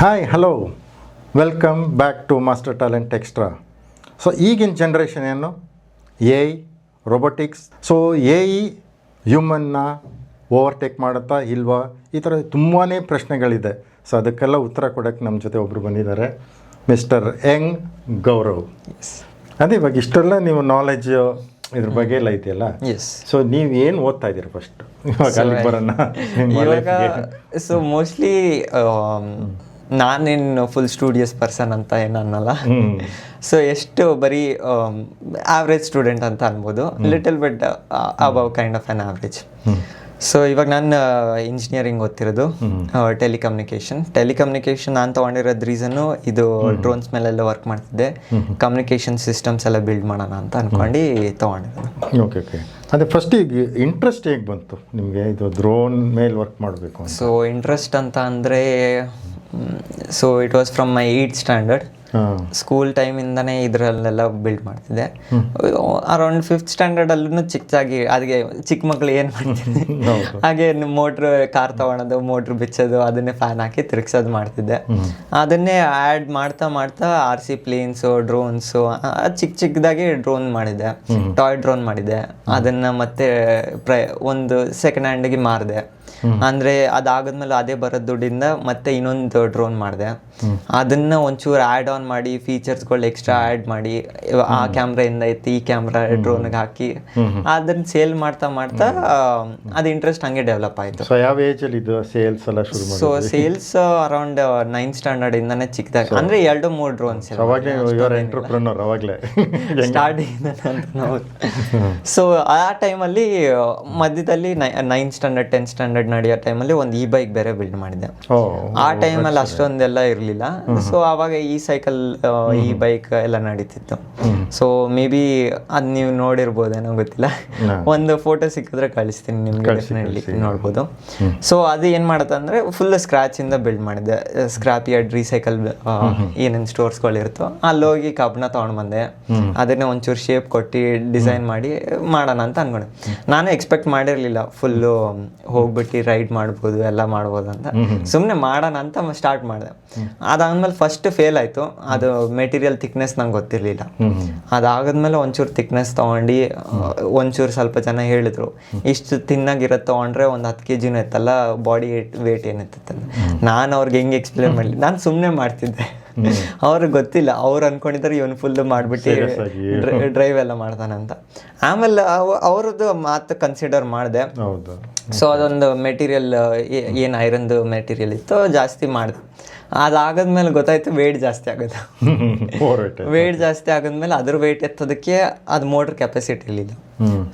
Hi hello welcome back to master talent extra. So ಈಗಿನ generation ಏನು A I robotics. So A I ಹ್ಯೂಮನ್ನ overtake ಮಾಡುತ್ತಾ ಇಲ್ವಾ, ಈ ಥರ ತುಂಬಾ ಪ್ರಶ್ನೆಗಳಿದೆ. ಸೊ ಅದಕ್ಕೆಲ್ಲ ಉತ್ತರ ಕೊಡೋಕ್ಕೆ ನಮ್ಮ ಜೊತೆ ಒಬ್ಬರು ಬಂದಿದ್ದಾರೆ, ಮಿಸ್ಟರ್ ಎನ್ ಗೌರವ್. ಅದೇ ಇವಾಗ ಇಷ್ಟೆಲ್ಲ ನೀವು ನಾಲೆಜ್ ಇದ್ರ ಬಗ್ಗೆ ಎಲ್ಲ ಇದೆಯಲ್ಲ, ಸೊ ನೀವು ಏನು ಓದ್ತಾ ಇದ್ದೀರಿ ಫಸ್ಟ್ ಇವಾಗ ಅಲ್ಲಿಗೆ ಬರೋಣ ಇವಾಗ? ಸೊ ಮೋಸ್ಟ್ಲಿ ನಾನೇನು ಫುಲ್ ಸ್ಟೂಡಿಯಸ್ ಪರ್ಸನ್ ಅಂತ ಏನು ಅನ್ನಲ್ಲ. ಸೊ ಎಷ್ಟು ಬರೀ ಆವ್ರೇಜ್ ಸ್ಟೂಡೆಂಟ್ ಅಂತ ಅನ್ಬೋದು, little bit above kind of on average. So ಇವಾಗ ನಾನು ಇಂಜಿನಿಯರಿಂಗ್ ಓದ್ತಿರೋದು ಟೆಲಿಕಮ್ಯುನಿಕೇಶನ್ ನಾನು ತೊಗೊಂಡಿರೋದು ರೀಸನ್ನು ಇದು ಡ್ರೋನ್ಸ್ ಮೇಲೆಲ್ಲ ವರ್ಕ್ ಮಾಡ್ತಿದ್ದೆ, ಕಮ್ಯುನಿಕೇಷನ್ ಸಿಸ್ಟಮ್ಸ್ ಎಲ್ಲ ಬಿಲ್ಡ್ ಮಾಡೋಣ ಅಂತ ಅಂದ್ಕೊಂಡು ತೊಗೊಂಡಿರೋದು. Okay okay. ಅದೇ ಫಸ್ಟ್ ಈಗ ಇಂಟ್ರೆಸ್ಟ್ ಹೇಗೆ ಬಂತು ನಿಮಗೆ ಇದು ಡ್ರೋನ್ ಮೇಲೆ ವರ್ಕ್ ಮಾಡಬೇಕು? ಸೊ ಇಂಟ್ರೆಸ್ಟ್ ಅಂತ ಅಂದರೆ so it was from my 8th standard. School ಟೈಮಿಂದನೇ ಇದರಲ್ಲೆಲ್ಲ ಬಿಲ್ಡ್ ಮಾಡ್ತಿದ್ದೆ. ಅರೌಂಡ್ 5th ಸ್ಟ್ಯಾಂಡರ್ಡಲ್ಲೂ ಚಿಕ್ಕದಾಗಿ ಅದಕ್ಕೆ ಚಿಕ್ಕ ಮಕ್ಳು ಏನು ಮಾಡ್ತಿದ್ದೆ ಹಾಗೆ ಮೋಟ್ರ್ ಕಾರ್ ತೊಗೊಳೋದು, ಮೋಟ್ರ್ ಬಿಚ್ಚೋದು, ಅದನ್ನೇ ಫ್ಯಾನ್ ಹಾಕಿ ತಿರುಗ್ಸೋದು ಮಾಡ್ತಿದ್ದೆ. ಅದನ್ನೇ ಆ್ಯಡ್ ಮಾಡ್ತಾ ಮಾಡ್ತಾ RC ಪ್ಲೇನ್ಸು, ಡ್ರೋನ್ಸು, ಚಿಕ್ಕದಾಗಿ ಡ್ರೋನ್ ಮಾಡಿದ್ದೆ, ಟಾಯ್ ಡ್ರೋನ್ ಮಾಡಿದ್ದೆ. ಅದನ್ನು ಮತ್ತೆ ಒಂದು ಸೆಕೆಂಡ್ ಹ್ಯಾಂಡಿಗೆ ಮಾರಿದೆ. ಅಂದರೆ ಅದಾಗದ್ಮೇಲೆ ಅದೇ ಬರೋ ದುಡ್ಡಿಂದ ಮತ್ತೆ ಇನ್ನೊಂದು ಡ್ರೋನ್ ಮಾಡಿದೆ. ಅದನ್ನು ಒಂಚೂರು ಆ್ಯಡ್ ಆನ್ ಮಾಡಿ ಫೀಚರ್ಸ್ಗಳು ಎಕ್ಸ್ಟ್ರಾ ಆ್ಯಡ್ ಮಾಡಿ ಆ ಕ್ಯಾಮ್ರಾಯಿಂದ ಎತ್ತಿ ಈ ಕ್ಯಾಮ್ರಾ ಡ್ರೋನ್ಗೆ ಹಾಕಿ ಅದನ್ನ ಸೇಲ್ ಮಾಡ್ತಾ ಮಾಡ್ತಾ ಅದು ಇಂಟ್ರೆಸ್ಟ್ ಹಂಗೆ ಡೆವಲಪ್ ಆಯಿತು. ಸೊ ಯಾವ ಏಜಲ್ಲಿ ಇದು ಸೇಲ್ಸ್ ಎಲ್ಲ ಶುರು ಮಾಡಿದ್ರಿ? So sales around 9th standard ಇಂದಾನೆ ಚಿಕ್ಕದಾಗಿ, ಅಂದರೆ 2-3 ಡ್ರೋನ್ಸ್ ಅವಾಗಲೇ ಸ್ಟಾರ್ಟಿಂಗ್ ಅಂತ ನಾವು. ಸೊ ಆ ಟೈಮಲ್ಲಿ ಮಧ್ಯದಲ್ಲಿ 9th ಸ್ಟ್ಯಾಂಡರ್ಡ್ 10th ಸ್ಟ್ಯಾಂಡರ್ಡ್ ನಡೆಯೋ ಟೈಮಲ್ಲಿ ಒಂದು ಬೈಕ್ ಬೇರೆ ಬಿಲ್ಡ್ ಮಾಡಿದೆ. ಆ ಟೈಮಲ್ಲಿ ಅಷ್ಟೊಂದೆಲ್ಲ ಇರಲಿಲ್ಲ. ಸೊ ಆವಾಗ ಸೈಕಲ್ ಬೈಕ್ ಎಲ್ಲ ನಡೀತಿತ್ತು. ಸೊ ಮೇ ಬಿ ಅದು ನೀವು ನೋಡಿರ್ಬೋದೇನೋ ಗೊತ್ತಿಲ್ಲ, ಒಂದು ಫೋಟೋ ಸಿಕ್ಕಿದ್ರೆ ಕಳಿಸ್ತೀನಿ ನಿಮ್ಗೆ, ಡೆಫಿನೆಟ್ಲಿ ನೋಡ್ಬೋದು. ಸೊ ಅದು ಏನು ಮಾಡುತ್ತೆ ಅಂದರೆ ಫುಲ್ ಸ್ಕ್ರಾಚಿಂದ ಬಿಲ್ಡ್ ಮಾಡಿದ್ದೆ. ಸ್ಕ್ರಾಪ್ ಯಾರ್ಡ್, ರೀಸೈಕಲ್ ಏನೇನು ಸ್ಟೋರ್ಸ್ಗಳಿರುತ್ತೋ ಅಲ್ಲಿ ಹೋಗಿ ಕಬ್ಬನ್ನ ತೊಗೊಂಡು ಬಂದೆ. ಅದನ್ನೇ ಒಂಚೂರು ಶೇಪ್ ಕೊಟ್ಟು ಡಿಸೈನ್ ಮಾಡಿ ಮಾಡೋಣ ಅಂತ ಅನ್ಕೊಂಡೆ. ನಾನು ಎಕ್ಸ್ಪೆಕ್ಟ್ ಮಾಡಿರಲಿಲ್ಲ ಫುಲ್ಲು ಹೋಗ್ಬಿಟ್ಟು ರೈಡ್ ಮಾಡ್ಬೋದು ಎಲ್ಲ ಮಾಡ್ಬೋದು ಅಂತ. ಸುಮ್ಮನೆ ಮಾಡೋಣ ಅಂತ ಸ್ಟಾರ್ಟ್ ಮಾಡಿದೆ. ಅದಾದ್ಮೇಲೆ ಫಸ್ಟ್ ಫೇಲ್ ಆಯಿತು. ಅದು ಮೆಟೀರಿಯಲ್ ಥಿಕ್ನೆಸ್ ನಂಗೆ ಗೊತ್ತಿರಲಿಲ್ಲ. ಅದಾಗದ್ಮೇಲೆ ಒಂಚೂರು ಥಿಕ್ನೆಸ್ ತೊಗೊಂಡು ಒಂಚೂರು ಸ್ವಲ್ಪ ಜನ ಹೇಳಿದ್ರು, ಇಷ್ಟು ತಿನ್ನಾಗಿರೋದು ತೊಗೊಂಡ್ರೆ ಒಂದು 10 kg ಎತ್ತಲ್ಲ, ಬಾಡಿ ವೇಟ್ ಏನಿತ್ತಲ್ಲ. ನಾನು ಅವ್ರಿಗೆ ಹೆಂಗೆ ಎಕ್ಸ್ಪ್ಲೇನ್ ಮಾಡಲಿ, ನಾನು ಸುಮ್ಮನೆ ಮಾಡ್ತಿದ್ದೆ. ಅವ್ರಿಗೆ ಗೊತ್ತಿಲ್ಲ, ಅವ್ರು ಅನ್ಕೊಂಡಿದ್ದಾರೆ ಇವನು ಫುಲ್ ಮಾಡಿಬಿಟ್ಟು ಡ್ರೈವ್ ಎಲ್ಲ ಮಾಡ್ತಾನಂತ. ಆಮೇಲೆ ಅವ್ರದ್ದು ಮಾತು ಕನ್ಸಿಡರ್ ಮಾಡಿದೆ. ಸೊ ಅದೊಂದು ಮೆಟೀರಿಯಲ್ ಏನು ಐರನ್ದು ಮೆಟೀರಿಯಲ್ ಇತ್ತು ಜಾಸ್ತಿ ಮಾಡಿದೆ. ಅದಾಗದ್ಮೇಲೆ ಗೊತ್ತಾಯ್ತು ವೇಟ್ ಜಾಸ್ತಿ ಆಗೋದು. ವೇಟ್ ಜಾಸ್ತಿ ಆಗೋದ್ಮೇಲೆ ಅದ್ರ ವೇಟ್ ಎತ್ತೋದಕ್ಕೆ ಅದು ಮೋಟ್ರ್ ಕೆಪಾಸಿಟಿ ಇರಲಿಲ್ಲ.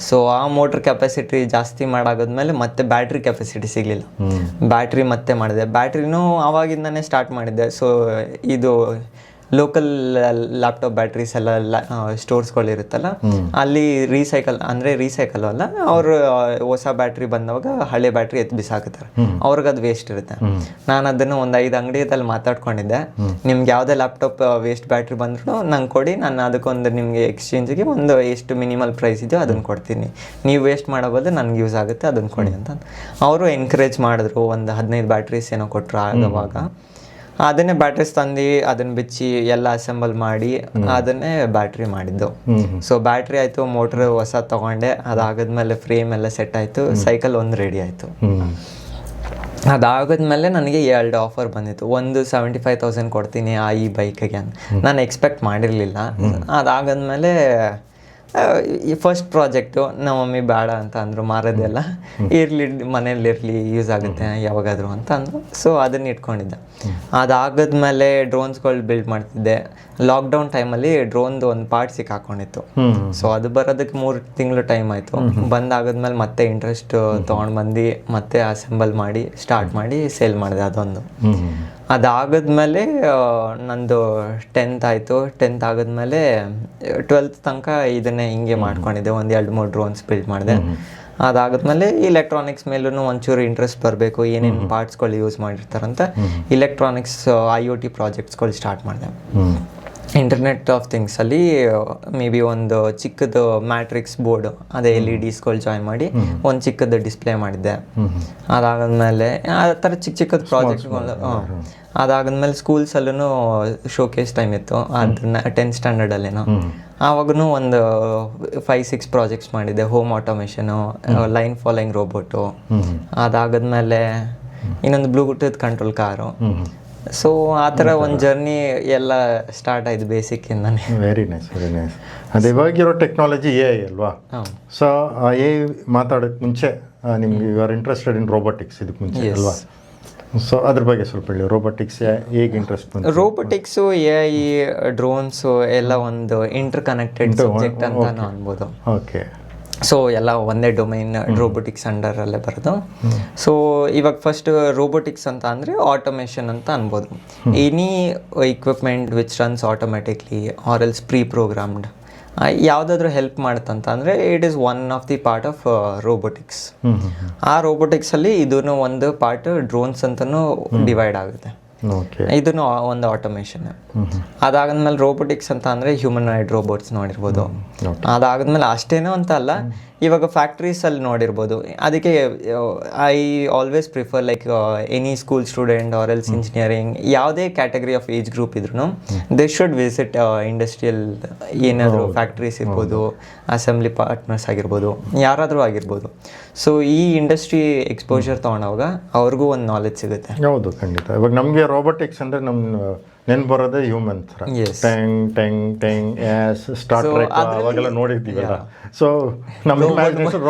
ಸೊ ಆ ಮೋಟ್ರ್ ಕೆಪಾಸಿಟಿ ಜಾಸ್ತಿ ಮಾಡಾಗೋದ್ಮೇಲೆ ಮತ್ತೆ ಬ್ಯಾಟ್ರಿ ಕೆಪಾಸಿಟಿ ಸಿಗಲಿಲ್ಲ. ಬ್ಯಾಟ್ರಿ ಮತ್ತೆ ಮಾಡಿದೆ. ಬ್ಯಾಟ್ರಿನೂ ಆವಾಗಿಂದನೇ ಸ್ಟಾರ್ಟ್ ಮಾಡಿದ್ದೆ. ಸೊ ಇದು ಲೋಕಲ್ ಲ್ಯಾಪ್ಟಾಪ್ ಬ್ಯಾಟ್ರೀಸ್ ಎಲ್ಲ ಸ್ಟೋರ್ಸ್ಗಳಿರುತ್ತಲ್ಲ, ಅಲ್ಲಿ ರೀಸೈಕಲ್ ಅಲ್ಲ, ಅವರು ಹೊಸ ಬ್ಯಾಟ್ರಿ ಬಂದವಾಗ ಹಳೆ ಬ್ಯಾಟ್ರಿ ಎತ್ತು ಬಿಸಾಕುತ್ತಾರೆ, ಅವ್ರಿಗೆ ಅದು ವೇಸ್ಟ್ ಇರುತ್ತೆ. ನಾನು ಅದನ್ನು ಒಂದು 5 ಅಂಗಡಿಯಲ್ಲಿ ಮಾತಾಡ್ಕೊಂಡಿದ್ದೆ, ನಿಮ್ಗೆ ಯಾವುದೇ ಲ್ಯಾಪ್ಟಾಪ್ ವೇಸ್ಟ್ ಬ್ಯಾಟ್ರಿ ಬಂದ್ರು ನಂಗೆ ಕೊಡಿ, ನಾನು ಅದಕ್ಕೊಂದು ನಿಮಗೆ ಎಕ್ಸ್ಚೇಂಜಿಗೆ ಒಂದು ಎಷ್ಟು ಮಿನಿಮಲ್ ಪ್ರೈಸ್ ಇದೆಯೋ ಅದನ್ನು ಕೊಡ್ತೀನಿ, ನೀವು ವೇಸ್ಟ್ ಮಾಡೋಬೋದು ನನಗೆ ಯೂಸ್ ಆಗುತ್ತೆ ಅದನ್ನು ಕೊಡಿ ಅಂತ. ಅವರು ಎನ್ಕರೇಜ್ ಮಾಡಿದ್ರು. ಒಂದು 15 ಬ್ಯಾಟ್ರೀಸ್ ಏನೋ ಕೊಟ್ಟರು. ಆವಾಗ ಅದನ್ನೇ ಬ್ಯಾಟ್ರೀಸ್ ತಂದು ಅದನ್ನ ಬಿಚ್ಚಿ ಎಲ್ಲ ಅಸೆಂಬಲ್ ಮಾಡಿ ಅದನ್ನೇ ಬ್ಯಾಟ್ರಿ ಮಾಡಿದ್ದು. ಸೊ ಬ್ಯಾಟ್ರಿ ಆಯಿತು, ಮೋಟ್ರ್ ಹೊಸ ತೊಗೊಂಡೆ. ಅದಾಗದ್ಮೇಲೆ ಫ್ರೇಮ್ ಎಲ್ಲ ಸೆಟ್ ಆಯಿತು, ಸೈಕಲ್ ಒಂದು ರೆಡಿ ಆಯಿತು. ಅದಾಗದ್ಮೇಲೆ ನನಗೆ 2 ಆಫರ್ ಬಂದಿತ್ತು. ಒಂದು 75,000 ಕೊಡ್ತೀನಿ ಈ ಬೈಕಿಗೆ ಅಂತ ನಾನು ಎಕ್ಸ್ಪೆಕ್ಟ್ ಮಾಡಿರಲಿಲ್ಲ. ಅದಾಗದ್ಮೇಲೆ ಈ ಫಸ್ಟ್ ಪ್ರಾಜೆಕ್ಟು ನಮ್ಮ ಮಮ್ಮಿ ಬೇಡ ಅಂತ ಅಂದರು, ಮಾರೋದೆಲ್ಲ ಇರಲಿ ಮನೇಲಿರಲಿ, ಯೂಸ್ ಆಗುತ್ತೆ ಯಾವಾಗಾದರೂ ಅಂತ ಅಂದರು. ಸೊ ಅದನ್ನ ಇಟ್ಕೊಂಡಿದ್ದೆ. ಅದಾಗದ್ಮೇಲೆ ಡ್ರೋನ್ಸ್ಗಳು ಬಿಲ್ಡ್ ಮಾಡ್ತಿದ್ದೆ. ಲಾಕ್ಡೌನ್ ಟೈಮಲ್ಲಿ ಡ್ರೋನ್ದು ಒಂದು ಪಾರ್ಟ್ ಸಿಕ್ಕಾಕೊಂಡಿತ್ತು. ಸೊ ಅದು ಬರೋದಕ್ಕೆ 3 ತಿಂಗಳು ಟೈಮ್ ಆಯಿತು. ಬಂದಾಗದ್ಮೇಲೆ ಮತ್ತೆ ಇಂಟ್ರೆಸ್ಟ್ ತೊಗೊಂಡು ಬಂದು ಮತ್ತೆ ಅಸೆಂಬಲ್ ಮಾಡಿ ಸ್ಟಾರ್ಟ್ ಮಾಡಿ ಸೇಲ್ ಮಾಡಿದೆ ಅದೊಂದು. ಅದಾಗದ್ಮೇಲೆ ನಂದು 10th ಆಯಿತು. 10th ಆಗೋದ್ಮೇಲೆ 12th ತನಕ ಇದನ್ನೇ ಹಿಂಗೆ ಮಾಡ್ಕೊಂಡಿದ್ದೆ. ಒಂದು 2-3 ಡ್ರೋನ್ಸ್ ಬಿಲ್ಡ್ ಮಾಡಿದೆ. ಅದಾಗದ್ಮೇಲೆ ಇಲೆಕ್ಟ್ರಾನಿಕ್ಸ್ ಮೇಲೂ ಒಂಚೂರು ಇಂಟ್ರೆಸ್ಟ್ ಬರಬೇಕು, ಏನೇನು ಪಾರ್ಟ್ಸ್ಗಳು ಯೂಸ್ ಮಾಡಿರ್ತಾರಂತ ಇಲೆಕ್ಟ್ರಾನಿಕ್ಸ್ IoT ಪ್ರಾಜೆಕ್ಟ್ಸ್ಗಳು ಸ್ಟಾರ್ಟ್ ಮಾಡಿದೆ. ಇಂಟರ್ನೆಟ್ ಆಫ್ ಥಿಂಗ್ಸಲ್ಲಿ ಮೇ ಬಿ ಒಂದು ಚಿಕ್ಕದು ಮ್ಯಾಟ್ರಿಕ್ಸ್ ಬೋರ್ಡ್, ಅದೇ LEDಸ್ಗಳು ಜಾಯಿನ್ ಮಾಡಿ ಒಂದು ಚಿಕ್ಕದು ಡಿಸ್ಪ್ಲೇ ಮಾಡಿದ್ದೆ. ಅದಾದಮೇಲೆ ಆ ಥರ ಚಿಕ್ಕದು ಪ್ರಾಜೆಕ್ಟ್ಗಳು ಅದಾದ್ಮೇಲೆ ಸ್ಕೂಲ್ಸಲ್ಲೂ ಶೋಕೇಸ್ ಟೈಮ್ ಇತ್ತು, ಅದನ್ನ 10th ಸ್ಟ್ಯಾಂಡರ್ಡಲ್ಲೇನೋ. ಆವಾಗೂ ಒಂದು 5-6 ಪ್ರಾಜೆಕ್ಟ್ಸ್ ಮಾಡಿದ್ದೆ. ಹೋಮ್ ಆಟೋಮೇಷನು, ಲೈನ್ ಫಾಲೋಯಿಂಗ್ ರೋಬೋಟು, ಅದಾಗದ್ಮೇಲೆ ಇನ್ನೊಂದು ಬ್ಲೂಟೂತ್ ಕಂಟ್ರೋಲ್ ಕಾರು. ಸೊ ಆ ಥರ ಒಂದು ಜರ್ನಿ ಎಲ್ಲ ಸ್ಟಾರ್ಟ್ ಆಯಿತು ಬೇಸಿಕ್ಕಿಂದಾನೆ. Very nice, very nice. ಅದು ಇವಾಗಿರೋ ಟೆಕ್ನಾಲಜಿ ಎ ಐ ಅಲ್ವಾ? ಸೊ ಎ ಐ ಮಾತಾಡೋಕ್ಕೆ ಮುಂಚೆ ನಿಮ್ಗೆ you are interested in robotics ಇದಕ್ಕೆ ಮುಂಚೆ ಅಲ್ವಾ? ಸೊ ಅದ್ರ ಬಗ್ಗೆ ಸ್ವಲ್ಪ ಹೇಳಿ. ರೋಬೋಟಿಕ್ಸ್ ಹೇಗೆ ಇಂಟ್ರೆಸ್ಟ್ ಬಂತು? ರೋಬೋಟಿಕ್ಸು, ಎ ಐ, ಡ್ರೋನ್ಸು ಎಲ್ಲ ಒಂದು ಇಂಟರ್ ಕನೆಕ್ಟೆಡ್ ಸಬ್ಜೆಕ್ಟ್ ಅಂತಾನು ಅನ್ಬೋದು. ಓಕೆ. ಸೊ ಎಲ್ಲ ಒಂದೇ ಡೊಮೈನ್ ರೋಬೋಟಿಕ್ಸ್ ಅಂಡರಲ್ಲೇ ಬರೋದು. ಸೊ ಇವಾಗ ಫಸ್ಟ್ ರೋಬೋಟಿಕ್ಸ್ ಅಂತ ಅಂದರೆ ಆಟೋಮೇಷನ್ ಅಂತ ಅನ್ಬೋದು. Any equipment which runs automatically or else pre programmed, ಯಾವುದಾದ್ರೂ ಹೆಲ್ಪ್ ಮಾಡುತ್ತಂತ ಅಂದರೆ it is one of the part of robotics. ಆ ರೋಬೋಟಿಕ್ಸಲ್ಲಿ ಇದೂ ಒಂದು ಪಾರ್ಟ್ ಡ್ರೋನ್ಸ್ ಅಂತಲೂ ಡಿವೈಡ್ ಆಗುತ್ತೆ. ಇದನ್ನು ಒಂದು ಆಟೋಮೇಷನ್. ಅದಾದ್ಮೇಲೆ ರೋಬೋಟಿಕ್ಸ್ ಅಂತ ಅಂದರೆ ಹ್ಯೂಮನಾಯ್ಡ್ ರೋಬೋಟ್ಸ್ ನೋಡಿರ್ಬೋದು. ಅದಾದ್ಮೇಲೆ ಅಷ್ಟೇನೋ ಅಂತ ಅಲ್ಲ, ಇವಾಗ ಫ್ಯಾಕ್ಟ್ರೀಸಲ್ಲಿ ನೋಡಿರ್ಬೋದು. ಅದಕ್ಕೆ I always prefer like any school student or else engineering, ಯಾವುದೇ ಕ್ಯಾಟಗರಿ ಆಫ್ ಏಜ್ ಗ್ರೂಪ್ ಇದ್ರೂ ದೇ ಶುಡ್ ವಿಸಿಟ್ ಇಂಡಸ್ಟ್ರಿಯಲ್ ಏನಾದರೂ ಫ್ಯಾಕ್ಟ್ರೀಸ್ ಇರ್ಬೋದು, ಅಸೆಂಬ್ಲಿ ಪಾರ್ಟ್ನರ್ಸ್ ಆಗಿರ್ಬೋದು, ಯಾರಾದರೂ ಆಗಿರ್ಬೋದು. ಸೊ ಈ ಇಂಡಸ್ಟ್ರಿ ಎಕ್ಸ್ಪೋಜರ್ ತೊಗೊಂಡಾಗ ಅವ್ರಿಗೂ ಒಂದು ನಾಲೆಜ್ ಸಿಗುತ್ತೆ. ಹೌದು, ಖಂಡಿತ. ಇವಾಗ ನಮಗೆ ರೋಬೋಟಿಕ್ಸ್ ಅಂದರೆ ನಮ್ಮ ನೆನ್ಪು ಬರೋದೇ ಹ್ಯೂಮನ್ ಥರ. ಟೆಂಗ್ ಟೆಂಗ್ ಟೆಂಗ್ ಆಸ್ ಸ್ಟಾರ್ ಟ್ರೆಕ್ ಅವಾಗೆಲ್ಲ ನೋಡಿದ್ದೀವಲ್ಲ. ಸೊ ನಮ್ಮ ಇಮ್ಯಾಜಿನೇಷನ್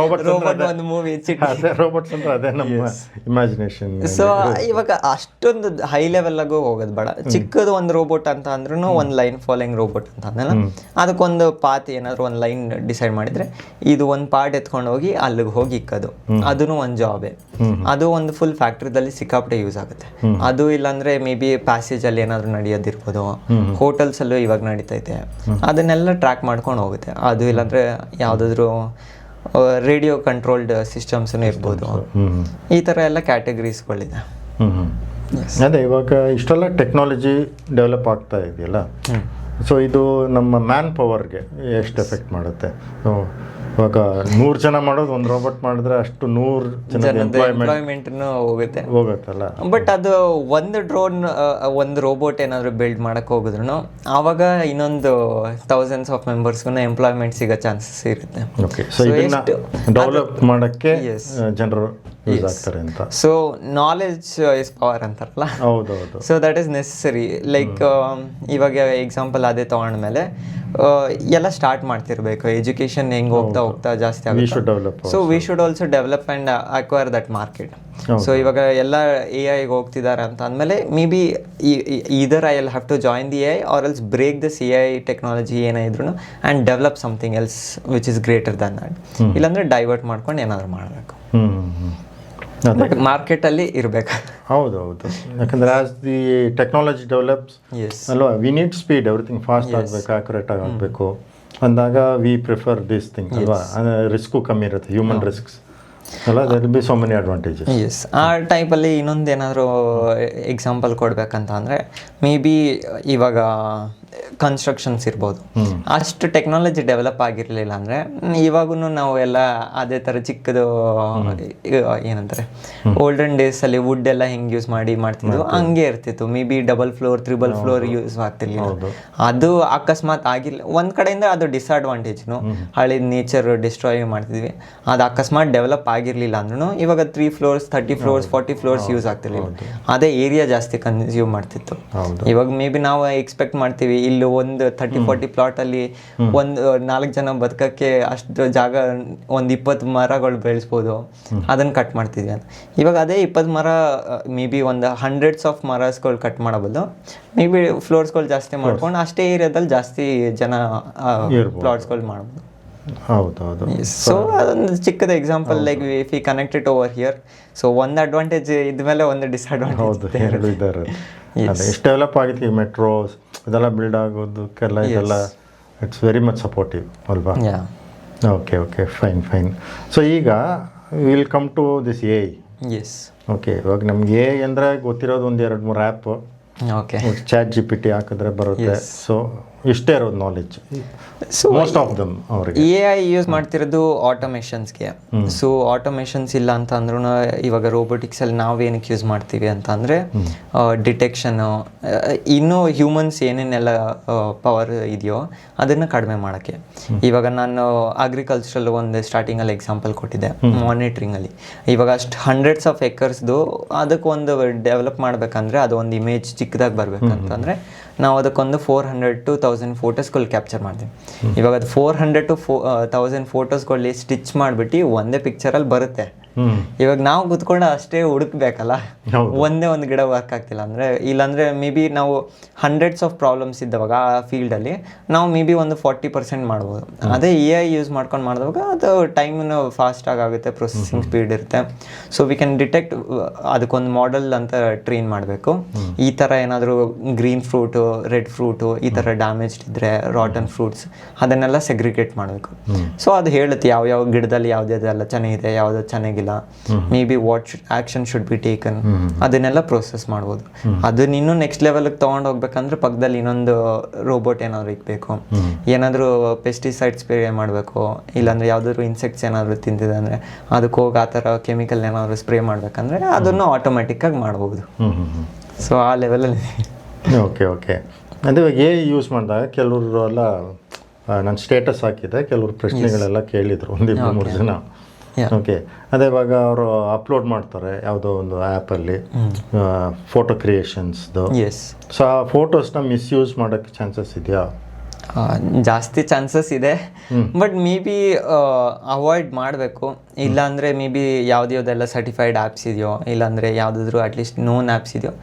ರೋಬೋಟ್ಸ್ ಅಂದ್ರೆ ಅದೇ ನಮ್ಮ ಇಮ್ಯಾಜಿನೇಷನ್. ಸೊ ಇವಾಗ ಅಷ್ಟೊಂದು ಹೈ ಲೆವೆಲ್ಲಾಗೂ ಹೋಗೋದು ಬೇಡ. ಚಿಕ್ಕದು ಒಂದು ರೋಬೋಟ್ ಅಂತ ಅಂದ್ರೂ ಒಂದು ಲೈನ್ ಫಾಲೋಯಿಂಗ್ ರೋಬೋಟ್ ಅಂತ ಅಂದಲ್ಲ, ಅದಕ್ಕೊಂದು ಪಾತ್ ಏನಾದರೂ ಒಂದು ಲೈನ್ ಡಿಸೈಡ್ ಮಾಡಿದರೆ ಇದು ಒಂದು ಪಾರ್ಟ್ ಎತ್ಕೊಂಡು ಹೋಗಿ ಅಲ್ಲಿಗೆ ಹೋಗಿ ಇಕ್ಕೋದು, ಅದೂ ಒಂದು ಜಾಬೇ. ಅದು ಒಂದು ಫುಲ್ ಫ್ಯಾಕ್ಟ್ರಿದಲ್ಲಿ ಸಿಕ್ಕಾಪಟ್ಟೆ ಯೂಸ್ ಆಗುತ್ತೆ. ಅದು ಇಲ್ಲಾಂದ್ರೆ ಮೇ ಬಿ ಪ್ಯಾಸೇಜಲ್ಲಿ ಏನಾದರೂ ನಡೆಯೋದಿರ್ಬೋದು, ಹೋಟೆಲ್ಸಲ್ಲೂ ಇವಾಗ ನಡೀತೈತೆ. ಅದನ್ನೆಲ್ಲ ಟ್ರ್ಯಾಕ್ ಮಾಡ್ಕೊಂಡು ಹೋಗುತ್ತೆ. ಅದು ಇಲ್ಲಾಂದರೆ ಯಾವುದಾದ್ರೂ ರೇಡಿಯೋ ಕಂಟ್ರೋಲ್ಡ್ ಸಿಸ್ಟಮ್ಸೂ ಇರ್ಬೋದು. ಈ ಥರ ಎಲ್ಲ ಕ್ಯಾಟಗರೀಸ್ಗಳಿದೆ. ಅದೇ ಇವಾಗ ಇಷ್ಟೆಲ್ಲ ಟೆಕ್ನಾಲಜಿ ಡೆವಲಪ್ ಆಗ್ತಾ ಇದೆಯಲ್ಲ, ಸೊ ಇದು ನಮ್ಮ ಮ್ಯಾನ್ ಪವರ್ಗೆ ಎಷ್ಟು ಎಫೆಕ್ಟ್ ಮಾಡುತ್ತೆ? ಇವಾಗ 100 ಜನ ಮಾಡೋದು ಒಂದು ರೋಬೋಟ್ ಮಾಡಿದ್ರೆ ಅಷ್ಟು 100 ಜನ ಎಂಪ್ಲಾಯ್ಮೆಂಟ್ನು ಹೋಗುತ್ತಲ್ಲ. ಬಟ್ ಅದು ಒಂದು ಡ್ರೋನ್, ಒಂದು ರೋಬೋಟ್ ಏನಾದರೂ ಬಿಲ್ಡ್ ಮಾಡಕ್ಕೆ ಹೋಗಿದ್ರು ಆವಾಗ ಇನ್ನೊಂದು ಥೌಸಂಡ್ಸ್ ಆಫ್ ಮೆಂಬರ್ಸ್ಗೂ ಎಂಪ್ಲಾಯ್ಮೆಂಟ್ ಸಿಗೋ ಚಾನ್ಸಸ್ ಇರುತ್ತೆ. ಓಕೆ. ಸೊ ಇದನ್ನ ಡೆವಲಪ್ ಮಾಡೋಕ್ಕೆ ಜನರು ಯೂಸ್ ಆಗ್ತಾರೆ ಅಂತ. ಸೊ ನಾಲೆಜ್ ಇಸ್ ಪವರ್ ಅಂತಾರಲ್ಲ. ಹೌದೌದು. So that is necessary. Like ಇವಾಗ ಎಕ್ಸಾಂಪಲ್ ಅದೇ ತೊಗೊಂಡ್ಮೇಲೆ ಎಲ್ಲ ಸ್ಟಾರ್ಟ್ ಮಾಡ್ತಿರ್ಬೇಕು. ಎಜುಕೇಷನ್ ಹೆಂಗೆ ಹೋಗ್ತಾ ಜಾಸ್ತಿ ಆಗುತ್ತೆ. So we should also develop and acquire that market. So ಇವಾಗ ಎಲ್ಲ ಎ ಐಗೆ ಹೋಗ್ತಿದ್ದಾರೆ ಅಂತ ಅಂದಮೇಲೆ maybe either I will have to join the A I or else break this A I technology ಏನೇ ಇದ್ರು and develop something else which is greater than that. ಇಲ್ಲಾಂದರೆ divert ಮಾಡ್ಕೊಂಡು ಏನಾದರೂ ಮಾಡಬೇಕು. ಬಟ್ ಮಾರ್ಕೆಟಲ್ಲಿ ಇರಬೇಕು. ಹೌದೌದು. ಯಾಕಂದರೆ ಆಸ್ ದಿ ಟೆಕ್ನಾಲಜಿ ಡೆವಲಪ್ಸ್ ಅಲ್ವಾ, we need speed, everything fast ಆಗಬೇಕು, ಆಕ್ಯುರೇಟ್ ಆಗಬೇಕು ಅಂದಾಗ ವಿ ಪ್ರಿಫರ್ ದಿಸ್ ಥಿಂಗ್ ಅಲ್ವಾ. ರಿಸ್ಕು ಕಮ್ಮಿ ಇರುತ್ತೆ, ಹ್ಯೂಮನ್ ರಿಸ್ಕ್ಸ್ ಅಲ್ಲ. There will be so many advantages. Yes. ಆ ಟೈಪಲ್ಲಿ ಇನ್ನೊಂದು ಏನಾದರೂ ಎಕ್ಸಾಂಪಲ್ ಕೊಡಬೇಕಂತ ಅಂದರೆ ಮೇ ಬಿ ಇವಾಗ ಕನ್ಸ್ಟ್ರಕ್ಷನ್ಸ್ ಇರ್ಬೋದು. ಅಷ್ಟು ಟೆಕ್ನಾಲಜಿ ಡೆವಲಪ್ ಆಗಿರಲಿಲ್ಲ ಅಂದರೆ ಇವಾಗೂ ನಾವು ಎಲ್ಲ ಅದೇ ಥರ ಚಿಕ್ಕದು ಏನಂತಾರೆ ಓಲ್ಡನ್ ಡೇಸಲ್ಲಿ ವುಡ್ ಎಲ್ಲ ಹೆಂಗೆ ಯೂಸ್ ಮಾಡ್ತಿದ್ವು ಹಂಗೆ ಇರ್ತಿತ್ತು. Maybe double floor, triple floor use ಆಗ್ತಿರ್ಲಿಲ್ಲ. ಅದು ಅಕಸ್ಮಾತ್ ಆಗಿಲ್ಲ. ಒಂದು ಕಡೆಯಿಂದ ಅದು ಡಿಸ್ಅಡ್ವಾಂಟೇಜ್ನು, ಹಳಿದ ನೇಚರ್ ಡಿಸ್ಟ್ರಾಯ್ ಮಾಡ್ತಿದ್ವಿ. ಅದು ಅಕಸ್ಮಾತ್ ಡೆವಲಪ್ ಆಗಿರಲಿಲ್ಲ ಅಂದ್ರೂ ಇವಾಗ 3 floors, 30 floors, 40 floors ಯೂಸ್ ಆಗ್ತಿರ್ಲಿಲ್ಲ. ಅದೇ ಏರಿಯಾ ಜಾಸ್ತಿ ಕನ್ಸ್ಯೂಮ್ ಮಾಡ್ತಿತ್ತು. ಇವಾಗ ಮೇ ಬಿ ನಾವು ಎಕ್ಸ್ಪೆಕ್ಟ್ ಮಾಡ್ತೀವಿ ಇಲ್ಲಿ ಒಂದು 30-40 ಪ್ಲಾಟಲ್ಲಿ ಒಂದು 4 ಜನ ಬದುಕಕ್ಕೆ ಅಷ್ಟು ಜಾಗ, ಒಂದು 20 ಮರಗಳು ಬೆಳೆಸ್ಬೋದು. ಅದನ್ನು ಕಟ್ ಮಾಡ್ತಿದ್ವಿ ಅಂತ. ಇವಾಗ ಅದೇ 20 ಮರ ಮೇ ಬಿ ಒಂದು ಹಂಡ್ರೆಡ್ಸ್ ಆಫ್ ಮರಸ್ಗಳು ಕಟ್ ಮಾಡಬಹುದು. ಮೇ ಬಿ ಫ್ಲೋರ್ಸ್ಗಳು ಜಾಸ್ತಿ ಮಾಡ್ಕೊಂಡು ಅಷ್ಟೇ ಏರಿಯಾದಲ್ಲಿ ಜಾಸ್ತಿ ಜನ ಪ್ಲಾಟ್ಸ್ಗಳು ಮಾಡ್ಬೋದು. ಹೌದೌದು. ಸೊ ಅದೊಂದು ಚಿಕ್ಕದ example. Like if you connect it over here, so ಒಂದು ಅಡ್ವಾಂಟೇಜ್ ಇದ್ಮೇಲೆ ಒಂದು ಡಿಸ್ಅಡ್ವಾಂಟೇಜ್. ಎರಡು ಇದ್ದಾರೆ. ಎಷ್ಟು ಡೆವಲಪ್ ಆಗಿತ್ತು ಈ ಮೆಟ್ರೋಸ್ ಇದೆಲ್ಲ ಬಿಲ್ಡ್ ಆಗೋದಕ್ಕೆಲ್ಲ, ಇದೆಲ್ಲ ಇಟ್ಸ್ ವೆರಿ ಮಚ್ ಸಪೋರ್ಟಿವ್ ಅಲ್ವಾ? Okay okay, fine. ಸೊ ಈಗ will come to this A I. Yes. Okay. ಇವಾಗ ನಮ್ಗೆ ಎ ಐ ಅಂದರೆ ಗೊತ್ತಿರೋದು ಒಂದು 2-3 app, okay. Chat G P T ಹಾಕಿದ್ರೆ ಬರುತ್ತೆ. ಸೊ ಇಷ್ಟೇ ಇರೋದು knowledge so most of them ಅವರಿಗೆ. AI ಯೂಸ್ ಮಾಡ್ತಿರೋದು ಆಟೋಮೇಷನ್ಸ್ಗೆ. ಸೊ ಆಟೋಮೇಷನ್ಸ್ ಇಲ್ಲ ಅಂತ ಅಂದ್ರೂ ಇವಾಗ ರೋಬೋಟಿಕ್ಸಲ್ಲಿ ನಾವು ಏನಕ್ಕೆ ಯೂಸ್ ಮಾಡ್ತೀವಿ ಅಂತ ಅಂದರೆ ಡಿಟೆಕ್ಷನು, ಇನ್ನೂ ಹ್ಯೂಮನ್ಸ್ ಏನೇನೆಲ್ಲ ಪವರ್ ಇದೆಯೋ ಅದನ್ನು ಕಡಿಮೆ ಮಾಡೋಕ್ಕೆ. ಇವಾಗ ನಾನು ಅಗ್ರಿಕಲ್ಚರಲ್ ಒಂದು ಸ್ಟಾರ್ಟಿಂಗಲ್ಲಿ ಎಕ್ಸಾಂಪಲ್ ಕೊಟ್ಟಿದ್ದೆ ಮಾನಿಟ್ರಿಂಗಲ್ಲಿ. ಇವಾಗ ಅಷ್ಟು ಹಂಡ್ರೆಡ್ಸ್ ಆಫ್ ಎಕರ್ಸ್ದು ಅದಕ್ಕೊಂದು ಡೆವಲಪ್ ಮಾಡಬೇಕಂದ್ರೆ ಅದು ಒಂದು ಇಮೇಜ್ ಚಿಕ್ಕದಾಗಿ ಬರಬೇಕಂತಂದರೆ ನಾವು ಅದಕ್ಕೊಂದು 400 to 1000 ಫೋಟೋಸ್ಗಳು ಕ್ಯಾಪ್ಚರ್ ಮಾಡ್ತೀವಿ. ಇವಾಗ ಅದು 400 to 1000 ಫೋಟೋಸ್ಗಳಲ್ಲಿ ಸ್ಟಿಚ್ ಮಾಡಿಬಿಟ್ಟು ಒಂದೇ ಪಿಕ್ಚರಲ್ಲಿ ಬರುತ್ತೆ. ಇವಾಗ ನಾವು ಕೂತ್ಕೊಂಡು ಅಷ್ಟೇ ಹುಡುಕ್ಬೇಕಲ್ಲ, ಒಂದೇ ಒಂದು ಗಿಡ ವರ್ಕ್ ಆಗ್ತಿಲ್ಲ ಅಂದರೆ, ಇಲ್ಲಾಂದರೆ ಮೇ ಬಿ ನಾವು ಹಂಡ್ರೆಡ್ಸ್ ಆಫ್ ಪ್ರಾಬ್ಲಮ್ಸ್ ಇದ್ದವಾಗ ಆ ಫೀಲ್ಡಲ್ಲಿ ನಾವು ಮೇ ಬಿ ಒಂದು 40% ಮಾಡ್ಬೋದು. ಅದೇ AI ಯೂಸ್ ಮಾಡ್ಕೊಂಡು ಮಾಡಿದಾಗ ಅದು ಟೈಮನ್ನು ಫಾಸ್ಟಾಗಿ ಆಗುತ್ತೆ, ಪ್ರೊಸೆಸಿಂಗ್ ಸ್ಪೀಡ್ ಇರುತ್ತೆ. ಸೊ ವಿ ಕ್ಯಾನ್ ಡಿಟೆಕ್ಟ್, ಅದಕ್ಕೊಂದು ಮಾಡೆಲ್ ಅಂತ ಟ್ರೈನ್ ಮಾಡಬೇಕು. ಈ ಥರ ಏನಾದರೂ ಗ್ರೀನ್ ಫ್ರೂಟು, ರೆಡ್ ಫ್ರೂಟು, ಈ ಥರ ಡ್ಯಾಮೇಜ್ಡ್ ಇದ್ದರೆ, ರಾಟನ್ ಫ್ರೂಟ್ಸ್, ಅದನ್ನೆಲ್ಲ ಸೆಗ್ರಿಗೇಟ್ ಮಾಡಬೇಕು. ಸೊ ಅದು ಹೇಳುತ್ತೆ ಯಾವ ಗಿಡದಲ್ಲಿ ಯಾವುದೆಲ್ಲ ಚೆನ್ನಾಗಿದೆ, ಯಾವುದು ಚೆನ್ನಾಗಿಲ್ಲ, may be what action should be taken, ಅದನ್ನೆಲ್ಲ ಪ್ರೋಸೆಸ್ ಮಾಡ್ಬೋದು. ಅದನ್ನ ಇನ್ನೂ ನೆಕ್ಸ್ಟ್ ಲೆವೆಲ್ಗೆ ತೊಗೊಂಡು ಹೋಗ್ಬೇಕಂದ್ರೆ ಪಕ್ಕದಲ್ಲಿ ಇನ್ನೊಂದು ರೋಬೋಟ್ ಏನಾದರೂ ಇಕ್ಬೇಕು, ಏನಾದರೂ ಪೆಸ್ಟಿಸೈಡ್ ಸ್ಪ್ರೇ ಮಾಡಬೇಕು, ಇಲ್ಲಾಂದ್ರೆ ಯಾವುದಾದ್ರು ಇನ್ಸೆಕ್ಟ್ಸ್ ಏನಾದರೂ ತಿಂದಿದೆ ಅಂದರೆ ಅದಕ್ಕೆ ಹೋಗಿ ಆ ಥರ ಕೆಮಿಕಲ್ ಏನಾದರೂ ಸ್ಪ್ರೇ ಮಾಡಬೇಕಂದ್ರೆ ಅದನ್ನು ಆಟೋಮೆಟಿಕ್ಕಾಗಿ ಮಾಡ್ಬೋದು. ಸೊ ಆ ಲೆವೆಲಲ್ಲಿ. Okay okay. ಅಂದರೆ ಇವಾಗ ಯೂಸ್ ಮಾಡಿದಾಗ ಕೆಲವರು ಎಲ್ಲ ನಾನು ಸ್ಟೇಟಸ್ ಹಾಕಿದ್ದೆ, ಕೆಲವರು ಪ್ರಶ್ನೆಗಳೆಲ್ಲ ಕೇಳಿದರು, ಒಂದು 2-3 ಜನ. ಓಕೆ. ಅದೇ ಇವಾಗ ಅವರು ಅಪ್ಲೋಡ್ ಮಾಡ್ತಾರೆ ಯಾವುದೋ ಒಂದು ಆ್ಯಪಲ್ಲಿ ಫೋಟೋ ಕ್ರಿಯೇಷನ್ಸ್ದು. ಸೊ ಆ ಫೋಟೋಸ್ನ ಮಿಸ್ಯೂಸ್ ಮಾಡೋಕ್ಕೆ ಚಾನ್ಸಸ್ ಇದೆಯಾ? ಜಾಸ್ತಿ ಚಾನ್ಸಸ್ ಇದೆ, ಬಟ್ ಮೇ ಬಿ ಅವಾಯ್ಡ್ ಮಾಡಬೇಕು. ಇಲ್ಲಾಂದರೆ ಮೇ ಬಿ ಯಾವುದೆಲ್ಲ ಸರ್ಟಿಫೈಡ್ ಆ್ಯಪ್ಸ್ ಇದೆಯೋ, ಇಲ್ಲಾಂದರೆ ಯಾವುದಾದ್ರೂ ಅಟ್ಲೀಸ್ಟ್ ನೋನ್ ಆ್ಯಪ್ಸ್ ಇದೆಯೋ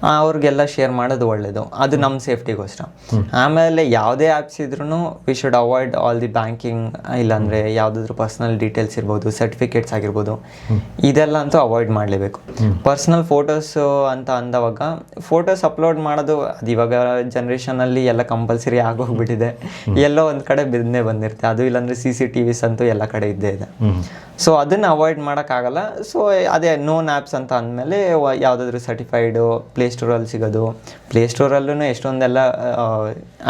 ಅವ್ರಿಗೆಲ್ಲ ಶೇರ್ ಮಾಡೋದು ಒಳ್ಳೆಯದು. ಅದು ನಮ್ಮ ಸೇಫ್ಟಿಗೋಸ್ಕರ. ಆಮೇಲೆ ಯಾವುದೇ ಆ್ಯಪ್ಸ್ ಇದ್ರೂ we should avoid all the banking, ಇಲ್ಲಾಂದರೆ ಯಾವುದಾದ್ರೂ ಪರ್ಸ್ನಲ್ ಡೀಟೇಲ್ಸ್ ಇರ್ಬೋದು, ಸರ್ಟಿಫಿಕೇಟ್ಸ್ ಆಗಿರ್ಬೋದು, ಇದೆಲ್ಲ ಅಂತೂ ಅವಾಯ್ಡ್ ಮಾಡಲೇಬೇಕು. ಪರ್ಸ್ನಲ್ ಫೋಟೋಸು ಅಂತ ಅಂದವಾಗ ಫೋಟೋಸ್ ಅಪ್ಲೋಡ್ ಮಾಡೋದು ಅದು ಇವಾಗ ಜನ್ರೇಷನಲ್ಲಿ ಎಲ್ಲ ಕಂಪಲ್ಸರಿ ಆಗೋಗ್ಬಿಟ್ಟಿದೆ. ಎಲ್ಲೋ ಒಂದು ಕಡೆ ಬಂದಿರುತ್ತೆ ಅದು, ಇಲ್ಲಾಂದರೆ CCTVs ಅಂತೂ ಎಲ್ಲ ಕಡೆ ಇದ್ದೇ ಇದೆ. ಸೊ ಅದನ್ನು ಅವಾಯ್ಡ್ ಮಾಡೋಕ್ಕಾಗಲ್ಲ. ಸೊ ಅದೇ ನೋನ್ ಆ್ಯಪ್ಸ್ ಅಂತ ಅಂದಮೇಲೆ ಯಾವುದಾದ್ರೂ ಸರ್ಟಿಫೈಡು ಪ್ಲೇಸ್ಟೋರಲ್ಲಿ ಸಿಗೋದು. ಪ್ಲೇಸ್ಟೋರಲ್ಲೂ ಎಷ್ಟೊಂದೆಲ್ಲ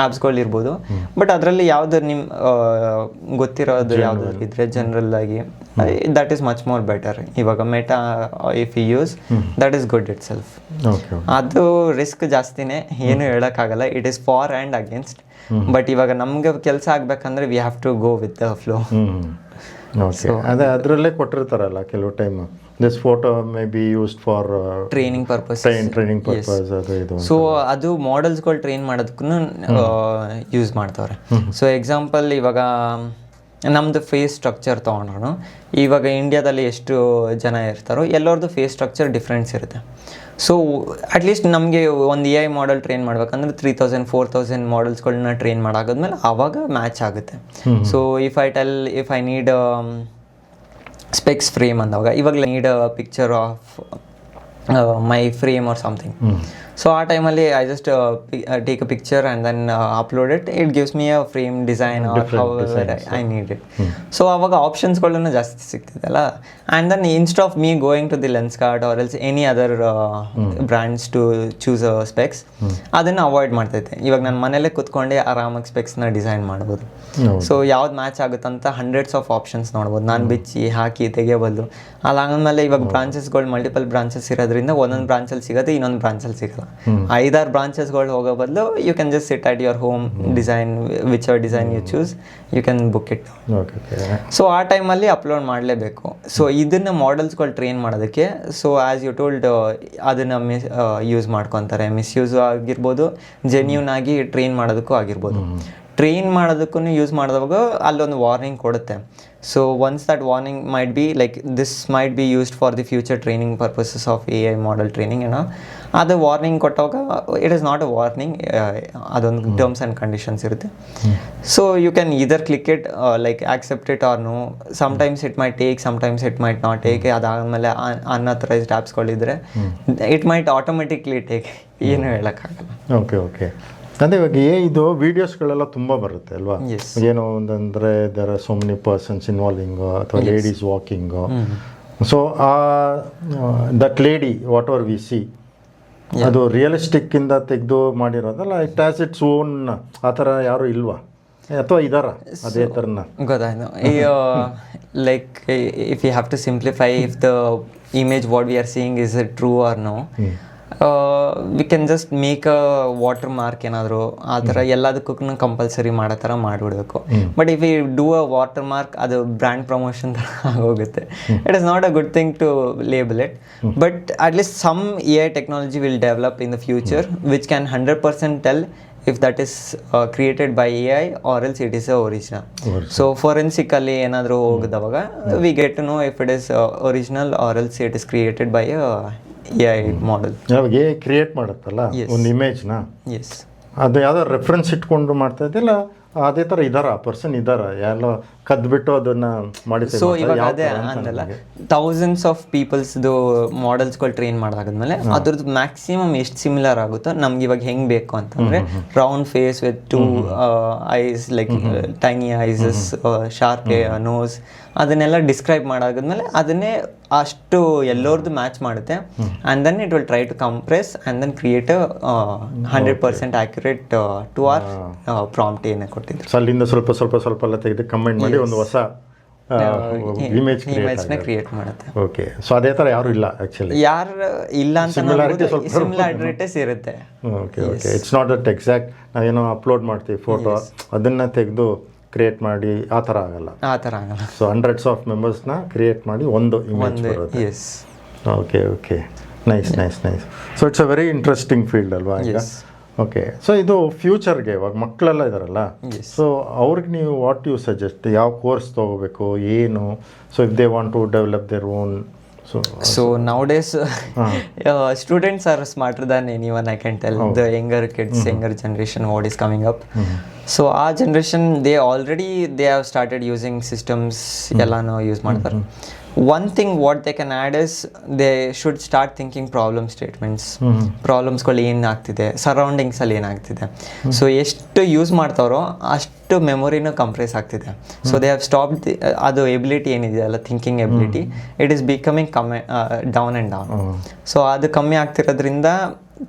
ಆ್ಯಪ್ಸ್ಗಳಿರ್ಬೋದು, ಬಟ್ ಅದರಲ್ಲಿ ಯಾವುದು ನಿಮ್ಮ ಗೊತ್ತಿರೋದು ಯಾವುದಾದ್ರು ಇದ್ದರೆ ಜನರಲ್ಲಾಗಿ that is much more better. ಇವಾಗ Meta if you use that is good itself. ಅದು ರಿಸ್ಕ್ ಜಾಸ್ತಿನೇ, ಏನು ಹೇಳೋಕ್ಕಾಗಲ್ಲ. It is for and against. But ಇವಾಗ ನಮಗೆ ಕೆಲಸ ಆಗಬೇಕಂದ್ರೆ we have to go with the flow. Okay. ಅದೇ ಅದರಲ್ಲೇ ಕೊಟ್ಟಿರ್ತಾರಲ್ಲ ಕೆಲವು time this photo may be used for training purpose. ಅದು ಇದು. ಸೊ ಅದು ಮಾಡೆಲ್ಸ್ಗಳು ಟ್ರೈನ್ ಮಾಡೋದಕ್ಕೂ ಯೂಸ್ ಮಾಡ್ತಾವ್ರೆ. ಸೊ ಎಕ್ಸಾಂಪಲ್ ಇವಾಗ ನಮ್ಮದು ಫೇಸ್ ಸ್ಟ್ರಕ್ಚರ್ ತೊಗೊಂಡ್ರು, ಇವಾಗ ಇಂಡಿಯಾದಲ್ಲಿ ಎಷ್ಟು ಜನ ಇರ್ತಾರೋ ಎಲ್ಲರದ್ದು ಫೇಸ್ ಸ್ಟ್ರಕ್ಚರ್ ಡಿಫ್ರೆನ್ಸ್ ಇರುತ್ತೆ. ಸೊ ಅಟ್ಲೀಸ್ಟ್ ನಮಗೆ ಒಂದು AI ಮಾಡೆಲ್ ಟ್ರೈನ್ ಮಾಡ್ಬೇಕಂದ್ರೆ 3000-4000 ಮಾಡೆಲ್ಸ್ಗಳನ್ನ ಟ್ರೈನ್ ಮಾಡಾದ್ಮೇಲೆ ಆವಾಗ ಮ್ಯಾಚ್ ಆಗುತ್ತೆ. So if I need specs frame ಅಂದಾಗ ಇವಾಗ need picture of my frame or something. So ಆ ಟೈಮಲ್ಲಿ I just take a picture and then upload it. It gives me a frame design or how I need it. So ಅವಾಗ ಆಪ್ಷನ್ಸ್ಗಳನ್ನ ಜಾಸ್ತಿ ಸಿಗ್ತಿದೆಲ್ಲ. And then instead of me going to the Lenskart or else any other brands to choose specs, ಅದನ್ನು avoid ಮಾಡ್ತೈತೆ. ಇವಾಗ ನಾನು ಮನೇಲೇ ಕೂತ್ಕೊಂಡೆ ಆರಾಮಾಗಿ ಸ್ಪೆಕ್ಸ್ನ ಡಿಸೈನ್ ಮಾಡ್ಬೋದು. ಸೊ ಯಾವ್ದು ಮ್ಯಾಚ್ ಆಗುತ್ತಂತ ಹಂಡ್ರೆಡ್ಸ್ ಆಫ್ ಆಪ್ಷನ್ಸ್ ನೋಡ್ಬೋದು. ನಾನು ಬಿಚ್ಚಿ ಹಾಕಿ ತೆಗೆಯಬಲ್ಲು. ಅದಾದ್ಮೇಲೆ ಇವಾಗ ಬ್ರಾಂಚಸ್ಗಳು ಮಲ್ಟಿಪಲ್ ಬ್ರಾಂಚಸ್ ಇರೋದ್ರಿಂದ ಒಂದೊಂದು ಬ್ರಾಂಚಲ್ಲಿ ಸಿಗೋದು, ಇನ್ನೊಂದು ಬ್ರಾಂಚಲ್ಲಿ ಸಿಗಲ್ಲ. 5-6 ಬ್ರಾಂಚಸ್ಗಳು ಹೋಗೋ ಬದಲು you can just sit at your home, design which our design you choose, you can book it. So ಆ ಟೈಮಲ್ಲಿ ಅಪ್ಲೋಡ್ ಮಾಡಲೇಬೇಕು. ಸೊ ಇದನ್ನು ಮಾಡೆಲ್ಸ್ಗಳು ಟ್ರೈನ್ ಮಾಡೋದಕ್ಕೆ, ಸೊ ಆ್ಯಸ್ ಯು ಟೋಲ್ಡ್ ಅದನ್ನು ಯೂಸ್ ಮಾಡ್ಕೊತಾರೆ. ಮಿಸ್ಯೂಸ್ ಆಗಿರ್ಬೋದು, ಜೆನ್ಯೂನ್ ಆಗಿ ಟ್ರೈನ್ ಮಾಡೋದಕ್ಕೂ ಆಗಿರ್ಬೋದು. ಟ್ರೈನ್ ಮಾಡೋದಕ್ಕೂ ಯೂಸ್ ಮಾಡಿದಾಗ ಅಲ್ಲೊಂದು ವಾರ್ನಿಂಗ್ ಕೊಡುತ್ತೆ. So once that warning might be like this might be used for the future training purposes of AI model training ಏನೋ, ಅದು ವಾರ್ನಿಂಗ್ ಕೊಟ್ಟಾಗ it is not a warning, ಅದೊಂದು ಟರ್ಮ್ಸ್ ಆ್ಯಂಡ್ ಕಂಡೀಷನ್ಸ್ ಇರುತ್ತೆ. So you can either click it like accept it or no. Sometimes it might take, sometimes it might not take. ಅದಾದಮೇಲೆ unauthorised ಆ್ಯಪ್ಸ್ಗಳಿದ್ರೆ it might automatically take. ಏನು ಹೇಳೋಕ್ಕಾಗಲ್ಲ. Okay okay. ಅದೇ ಇವಾಗ ಇದು ವೀಡಿಯೋಸ್ಗಳೆಲ್ಲ ತುಂಬ ಬರುತ್ತೆ ಅಲ್ವಾ? ಏನೋ ಒಂದಂದರೆ there are so many persons involving ಅಥವಾ ladies walking. So that lady what ever V see ಅದು ರಿಯಲಿಸ್ಟಿಕ್ಕಿಂದ ತೆಗೆದು ಮಾಡಿರೋದಲ್ಲ, ಇಟ್ ಹ್ಯಾಸ್ ಇಟ್ಸ್ ಓನ್ ಆ ಥರ ಯಾರು ಇಲ್ವಾ ಅಥವಾ ಇದಾರ ಅದೇ ಥರನ? ಗೊತ್ತಾಯ್ತು. Like if you have to simplify if the image what we are seeing is it true or no, we can just make a watermark ಏನಾದರೂ ಆ ಥರ ಎಲ್ಲದಕ್ಕೂ ಕಂಪಲ್ಸರಿ ಮಾಡೋ ಥರ ಮಾಡಿಬಿಡ್ಬೇಕು. But if you do a watermark ಅದು brand promotion ಥರ ಆಗೋಗುತ್ತೆ. It is not a good thing to label it, but at least some AI technology will develop in the future which can 100% tell if that is created by AI or else it is a original. So forensically ಏನಾದರೂ ಹೋಗಿದವಾಗ we get to know if it is original or else it is created by a AI model. ಯಾವಾಗ AI create ಮಾಡುತ್ತಲ್ಲ ಒಂದು ಇಮೇಜ್ನ, S, ಅದು ಯಾವುದೋ reference ಇಟ್ಕೊಂಡು ಮಾಡ್ತಾ ಇದ್ದಿಲ್ಲ, ಅದೇ ಥರ ಇದಾರ ಆ ಪರ್ಸನ್ ಇದಾರ ಎಲ್ಲ ಕದ್ಬಿಟ್ಟು ಅದನ್ನ ಮಾಡಿ? ಸೊ ಇವಾಗ ಅದೇ ಅಂದಲ್ಲ, ಥೌಸಂಡ್ಸ್ ಆಫ್ ಪೀಪಲ್ಸ್ದು ಮಾಡೆಲ್ಸ್ಗಳು ಟ್ರೈನ್ ಮಾಡಾದ್ಮೇಲೆ ಅದ್ರದ್ದು ಮ್ಯಾಕ್ಸಿಮಮ್ ಎಷ್ಟು ಸಿಮಿಲರ್ ಆಗುತ್ತೋ ನಮ್ಗೆ ಇವಾಗ ಹೆಂಗೆ ಬೇಕು ಅಂತಂದರೆ round face with 2 eyes like tiny eyes, sharp nose, ಅದನ್ನೆಲ್ಲ ಡಿಸ್ಕ್ರೈಬ್ ಮಾಡಾದ್ಮೇಲೆ ಅದನ್ನೇ ಅಷ್ಟು ಎಲ್ಲರದ್ದು ಮ್ಯಾಚ್ ಮಾಡುತ್ತೆ. And then it will try to compress and then create 100% accurate to our prompt ಏನೇ ಕೊಟ್ಟಿದ್ರು. ಸೊ ಅಲ್ಲಿಂದ ಸ್ವಲ್ಪ ಸ್ವಲ್ಪ ಸ್ವಲ್ಪ ಎಲ್ಲ ತೆಗೆದು ಕಂಬೈನ್ ಮಾಡಿ ಒಂದು ಹೊಸ ಇಮೇಜ್ನ ಕ್ರಿಯೇಟ್ ಮಾಡುತ್ತೆ. ಓಕೆ, ಸೊ ಅದೇ ಥರ ಯಾರು ಇಲ್ಲ ಆ್ಯಕ್ಚುಲಿ? ಯಾರು ಇಲ್ಲ ಅಂತ ಸಿಮಿಲಾರಿಟೀಸ್ ಇರುತ್ತೆ. Okay okay, it's not that exact ನಾವೇನೋ ಅಪ್ಲೋಡ್ ಮಾಡ್ತೀವಿ ಫೋಟೋ ಅದನ್ನು ತೆಗೆದು ಕ್ರಿಯೇಟ್ ಮಾಡಿ ಆ ಥರ ಆಗಲ್ಲ. ಸೊ ಹಂಡ್ರೆಡ್ಸ್ ಆಫ್ ಮೆಂಬರ್ಸ್ನ ಕ್ರಿಯೇಟ್ ಮಾಡಿ ಒಂದು ಇಮೇಜ್ ಬರುತ್ತೆ. Okay okay, nice nice nice. So it's a very interesting field ಅಲ್ವಾ ಈಗ? ಓಕೆ, ಸೊ ಇದು ಫ್ಯೂಚರ್ಗೆ ಇವಾಗ ಮಕ್ಕಳೆಲ್ಲ ಇದಾರಲ್ಲ, ಸೊ ಅವ್ರಿಗೆ ನೀವು ವಾಟ್ ಯು ಸಜೆಸ್ಟ್, ಯಾವ ಕೋರ್ಸ್ ತೊಗೋಬೇಕು ಏನು? So if they want to develop their own. So nowadays students are smarter than anyone, I can tell. The younger kids, younger generation what is coming up. So our generation they have started using systems ಎಲ್ಲ ನಾವು use ಮಾಡ್ತಾರೆ. One thing what they can add is they should start thinking problem statements. ಪ್ರಾಬ್ಲಮ್ಸ್ಗಳು ಏನಾಗ್ತಿದೆ, ಸರೌಂಡಿಂಗ್ಸಲ್ಲಿ ಏನಾಗ್ತಿದೆ, so ಎಷ್ಟು use ಮಾಡ್ತಾರೋ ಅಷ್ಟು ಮೆಮೊರಿನೂ compress ಆಗ್ತಿದೆ. So they have stop ಅದು ಎಬಿಲಿಟಿ ಏನಿದೆಯಲ್ಲ, thinking ability, it is becoming down and down. So ಅದು ಕಮ್ಮಿ ಆಗ್ತಿರೋದ್ರಿಂದ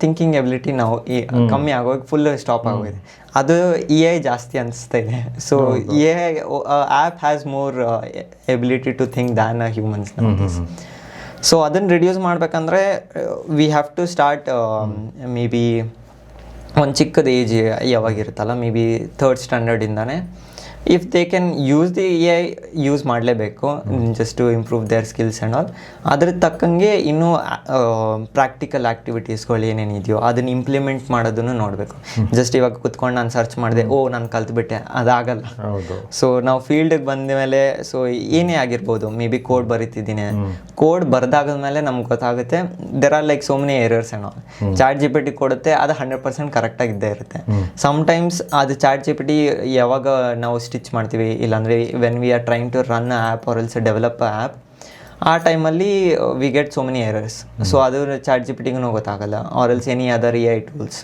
ಥಿಂಕಿಂಗ್ ಎಬಿಲಿಟಿ ನಾವು ಕಮ್ಮಿ ಆಗೋಗಿ ಫುಲ್ ಸ್ಟಾಪ್ ಆಗೋಗಿದೆ. ಅದು AI ಜಾಸ್ತಿ ಅನಿಸ್ತಾ ಇದೆ. So AI app has more ability to think than a humans. So ಅದನ್ನು ರಿಡ್ಯೂಸ್ ಮಾಡಬೇಕಂದ್ರೆ we have to start maybe ಒಂದು ಚಿಕ್ಕದ ಏಜ್ ಯಾವಾಗಿರುತ್ತಲ್ಲ, ಮೇ ಬಿ 3rd ಸ್ಟ್ಯಾಂಡರ್ಡಿಂದಾನೆ if they can use the AI use ಮಾಡಲೇಬೇಕು, just to improve their skills and all. ಅದ್ರ ತಕ್ಕಂಗೆ ಇನ್ನೂ ಪ್ರಾಕ್ಟಿಕಲ್ ಆ್ಯಕ್ಟಿವಿಟೀಸ್ಗಳು ಏನೇನಿದೆಯೋ ಅದನ್ನು ಇಂಪ್ಲಿಮೆಂಟ್ ಮಾಡೋದನ್ನು ನೋಡಬೇಕು. ಜಸ್ಟ್ ಇವಾಗ ಕುತ್ಕೊಂಡು ನಾನು ಸರ್ಚ್ ಮಾಡಿದೆ, ನಾನು ಕಲ್ತ್ಬಿಟ್ಟೆ, ಅದಾಗಲ್ಲ. ಸೊ ನಾವು ಫೀಲ್ಡಿಗೆ ಬಂದ ಮೇಲೆ ಸೊ ಏನೇ ಆಗಿರ್ಬೋದು, ಮೇ ಬಿ ಕೋಡ್ ಬರೀತಿದ್ದೀನಿ, ಕೋಡ್ ಬರೆದಾಗದ್ಮೇಲೆ ನಮ್ಗೆ ಗೊತ್ತಾಗುತ್ತೆ there are like so many errors and all. ChatGPT ಕೊಡುತ್ತೆ, ಅದು 100% ಕರೆಕ್ಟಾಗಿ ಇದ್ದೇ ಇರುತ್ತೆ. ಸಮ್ಟೈಮ್ಸ್ ಅದು ChatGPT ಯಾವಾಗ ನಾವು ಸ್ಟಿಚ್ ಮಾಡ್ತೀವಿ, ಇಲ್ಲಾಂದರೆ when we are trying to run a app or else develop a app, ಆ ಟೈಮಲ್ಲಿ we get so many errors. So ಅದು ChatGPTಗೂ ಗೊತ್ತಾಗಲ್ಲ, or else any other AI tools.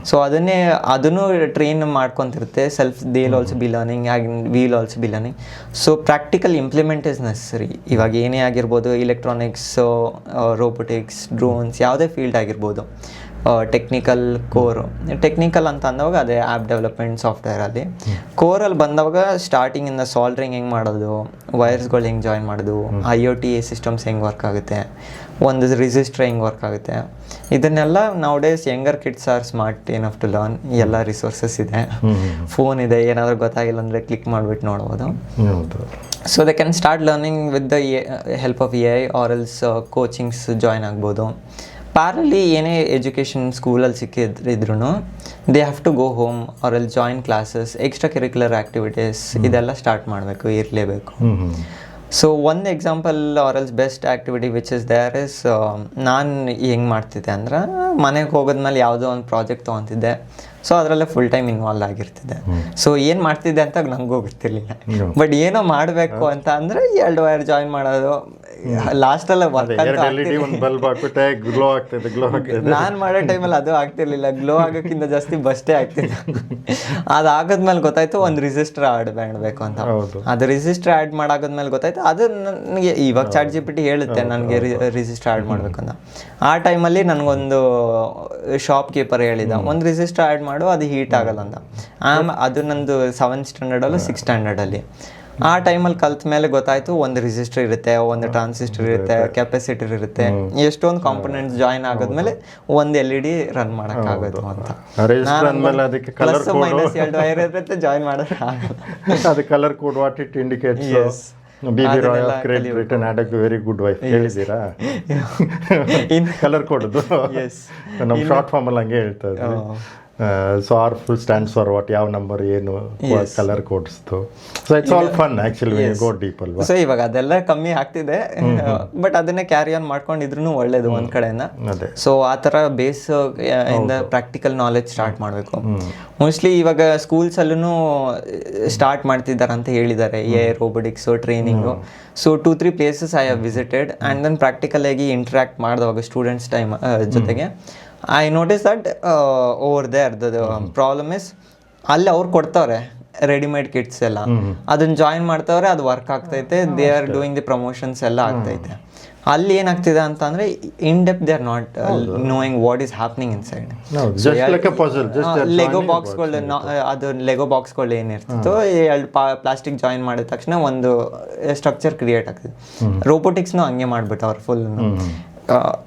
So ಅದನ್ನು ಟ್ರೈನ್ ಮಾಡ್ಕೊತಿರುತ್ತೆ. Self they will also be learning and we will also be learning. So practical implement is necessary. ಇವಾಗ ಏನೇ ಆಗಿರ್ಬೋದು, electronics, robotics, drones, ಯಾವುದೇ field ಆಗಿರ್ಬೋದು, ಟೆಕ್ನಿಕಲ್ ಟೆಕ್ನಿಕಲ್ ಅಂತ ಅಂದವಾಗ ಅದೇ ಆ್ಯಪ್ ಡೆವಲಪ್ಮೆಂಟ್ ಸಾಫ್ಟ್ವೇರಲ್ಲಿ. ಕೋರಲ್ಲಿ ಬಂದವಾಗ ಸ್ಟಾರ್ಟಿಂಗಿಂದ ಸಾಲ್ಡ್ರಿಂಗ್ ಹೆಂಗೆ ಮಾಡೋದು, ವೈರ್ಸ್ಗಳು ಹೆಂಗೆ ಜಾಯಿನ್ ಮಾಡೋದು, IoT ಸಿಸ್ಟಮ್ಸ್ ಹೆಂಗೆ ವರ್ಕ್ ಆಗುತ್ತೆ, ಒಂದು ರಿಜಿಸ್ಟ್ರ್ ಹೆಂಗೆ ವರ್ಕ್ ಆಗುತ್ತೆ, ಇದನ್ನೆಲ್ಲ nowadays younger kids are smart enough to learn. ಎಲ್ಲ ರಿಸೋರ್ಸಸ್ ಇದೆ, ಫೋನ್ ಇದೆ, ಏನಾದರೂ ಗೊತ್ತಾಗಿಲ್ಲ ಅಂದರೆ ಕ್ಲಿಕ್ ಮಾಡಿಬಿಟ್ಟು ನೋಡ್ಬೋದು. So they can start learning with the help of AI or else coachings join ಆಗ್ಬೋದು. ಪ್ಯಾರಲಿ ಏನೇ ಎಜುಕೇಷನ್ ಸ್ಕೂಲಲ್ಲಿ ಸಿಕ್ಕಿದ್ರು they have to go home or else join classes, extra curricular activities ಇದೆಲ್ಲ ಸ್ಟಾರ್ಟ್ ಮಾಡಬೇಕು, ಇರಲೇಬೇಕು. ಸೊ ಒಂದು example or else best activity which is there is, ನಾನು ಹೆಂಗೆ ಮಾಡ್ತಿದ್ದೆ ಅಂದ್ರೆ ಮನೆಗೆ ಹೋಗೋದ್ಮೇಲೆ ಯಾವುದೋ ಒಂದು ಪ್ರಾಜೆಕ್ಟ್ ತೊಗೊತಿದ್ದೆ. ಸೊ ಅದರಲ್ಲೇ ಫುಲ್ ಟೈಮ್ ಇನ್ವಾಲ್ವ್ ಆಗಿರ್ತಿದ್ದೆ. ಸೊ ಏನು ಮಾಡ್ತಿದ್ದೆ ಅಂತ ನನಗೂ ಗೊತ್ತಿರಲಿಲ್ಲ. ಬಟ್ ಏನೋ ಮಾಡಬೇಕು ಅಂತ ಅಂದರೆ 2 ವೈರ್ ಜಾಯಿನ್ ಮಾಡೋದು, ಲಾಸ್ಟಲ್ಲ ವರ್ಕ್ ಅಂತ LED ಒಂದು ಬಲ್ಬ್ ಹಾಕ್ಬಿಟ್ಟೆ ಗ್ಲೋ ಆಗ್ತದೆ ನಾನು ಮಾಡೋ ಟೈಮಲ್ಲಿ ಅದು ಆಗ್ತಿರ್ಲಿಲ್ಲ, ಗ್ಲೋ ಆಗೋಕ್ಕಿಂತ ಜಾಸ್ತಿ ಬಸ್ಟೇ ಆಗ್ತಿತ್ತು. ಅದಾಗದ್ಮೇಲೆ ಗೊತ್ತಾಯ್ತು ಒಂದು ರಿಜಿಸ್ಟರ್ ಆ್ಯಡ್ ಮಾಡಬೇಕು ಅಂತ. ಅದು ರಿಜಿಸ್ಟರ್ ಆ್ಯಡ್ ಮಾಡಾಗದ್ಮೇಲೆ ಗೊತ್ತಾಯ್ತು. ಅದು ನನಗೆ ಇವಾಗ ChatGPT ಹೇಳುತ್ತೆ ನನಗೆ ರಿಜಿಸ್ಟರ್ ಆ್ಯಡ್ ಮಾಡಬೇಕು ಅಂತ. ಆ ಟೈಮಲ್ಲಿ ನನಗೊಂದು ಶಾಪ್ ಕೀಪರ್ ಹೇಳಿದ, ಒಂದು ರಿಜಿಸ್ಟರ್ ಆ್ಯಡ್ ಮಾಡು, ಅದು ಹೀಟ್ ಆಗಲ್ಲ ಅಂತ. ಅದು ನಂದು 7th ಸ್ಟ್ಯಾಂಡರ್ಡಲ್ಲೂ 6th ಸ್ಟ್ಯಾಂಡರ್ಡಲ್ಲಿ. ಆ ಟೈಮಲ್ಲಿ ಕಲ್ತ ಮೇಲೆ ಗೊತ್ತಾಯ್ತು ಒಂದು ರಿಜಿಸ್ಟರ್ ಇರುತ್ತೆ, ಒಂದು ಟ್ರಾನ್ಸಿಸ್ಟರ್ ಇರುತ್ತೆ, ಕೆಪಾಸಿಟರ್ ಇರುತ್ತೆ, ಎಷ್ಟೊಂದು ಕಾಂಪೊನೆಂಟ್ಸ್ ಜಾಯಿನ್ ಆಗೋದ್ಮೇಲೆ ಒಂದು LED ರನ್ ಮಾಡೋಕ್ಕಾಗೋದು ಅಂತ. ಪ್ಲಸ್ ಮೈನಸ್ 2 ವೈರ್ ಇರುತ್ತೆ, ಜಾಯಿನ್ ಮಾಡೋದು ಆಗಲ್ಲ. ಅದು colour code what it indicates. BB Roy of Great Britain had a very good wife. ಹೇಳಿದ್ದೀರಾ ಕಲರ್ ಕೋಡ್? ನಮ್ಮ ಶಾರ್ಟ್ ಫಾರ್ಮ್ ಅಲ್ಲಿ ಹಂಗೆ ಹೇಳ್ತಾ ಇದ್ವಿ. So R full stands for what, ಯಾವ ನಂಬರ್ ಏನು, ಕಲರ್ ಕೋಡ್ಸ್ದು. So it's all fun actually when you go deep ಅಲ್ವಾ. ಸೊ ಇವಾಗ ಅದೆಲ್ಲ ಕಮ್ಮಿ ಆಗ್ತಿದೆ, ಬಟ್ ಅದನ್ನೇ ಕ್ಯಾರಿ ಆನ್ ಮಾಡ್ಕೊಂಡಿದ್ರು ಒಳ್ಳೇದು ಒಂದ್ ಕಡೆಯಿಂದ. ಸೊ ಆ ಥರ ಬೇಸ್ ಇಂದ ಪ್ರಾಕ್ಟಿಕಲ್ ನಾಲೆಜ್ ಸ್ಟಾರ್ಟ್ ಮಾಡಬೇಕು. ಮೋಸ್ಟ್ಲಿ ಇವಾಗ ಸ್ಕೂಲ್ಸಲ್ಲೂ ಸ್ಟಾರ್ಟ್ ಮಾಡ್ತಿದ್ದಾರೆ ಅಂತ ಹೇಳಿದ್ದಾರೆ, robotics training. So 2-3 places I have visited and then practical ಆಗಿ ಇಂಟ್ರ್ಯಾಕ್ಟ್ ಮಾಡಿದವಾಗ ಸ್ಟೂಡೆಂಟ್ಸ್ ಟೈಮ್ ಜೊತೆಗೆ I notice that over there the problem is, ಅಲ್ಲಿ ಅವ್ರು ಕೊಡ್ತವ್ರೆ ರೆಡಿಮೇಡ್ ಕಿಟ್ಸ್ ಎಲ್ಲ, ಅದನ್ನ ಜಾಯಿನ್ ಮಾಡ್ತವ್ರೆ, ಅದು ವರ್ಕ್ ಆಗ್ತೈತೆ, they are doing the promotions ಎಲ್ಲ ಆಗ್ತೈತೆ. ಅಲ್ಲಿ ಏನಾಗ್ತಿದೆ ಅಂತ ಅಂದ್ರೆ in depth they are not knowing what is happening inside. Lego ಬಾಕ್ಸ್ಗಳು, ಅದು ಲೆಗೋ ಬಾಕ್ಸ್ಗಳು ಏನಿರ್ತಿತ್ತು, 2 ಪ್ಲಾಸ್ಟಿಕ್ ಜಾಯಿನ್ ಮಾಡಿದ ತಕ್ಷಣ ಒಂದು ಸ್ಟ್ರಕ್ಚರ್ ಕ್ರಿಯೇಟ್ ಆಗ್ತದೆ. ರೋಬೋಟಿಕ್ಸ್ನು ಹಂಗೆ ಮಾಡ್ಬಿಟ್ಟವ್ರು ಫುಲ್.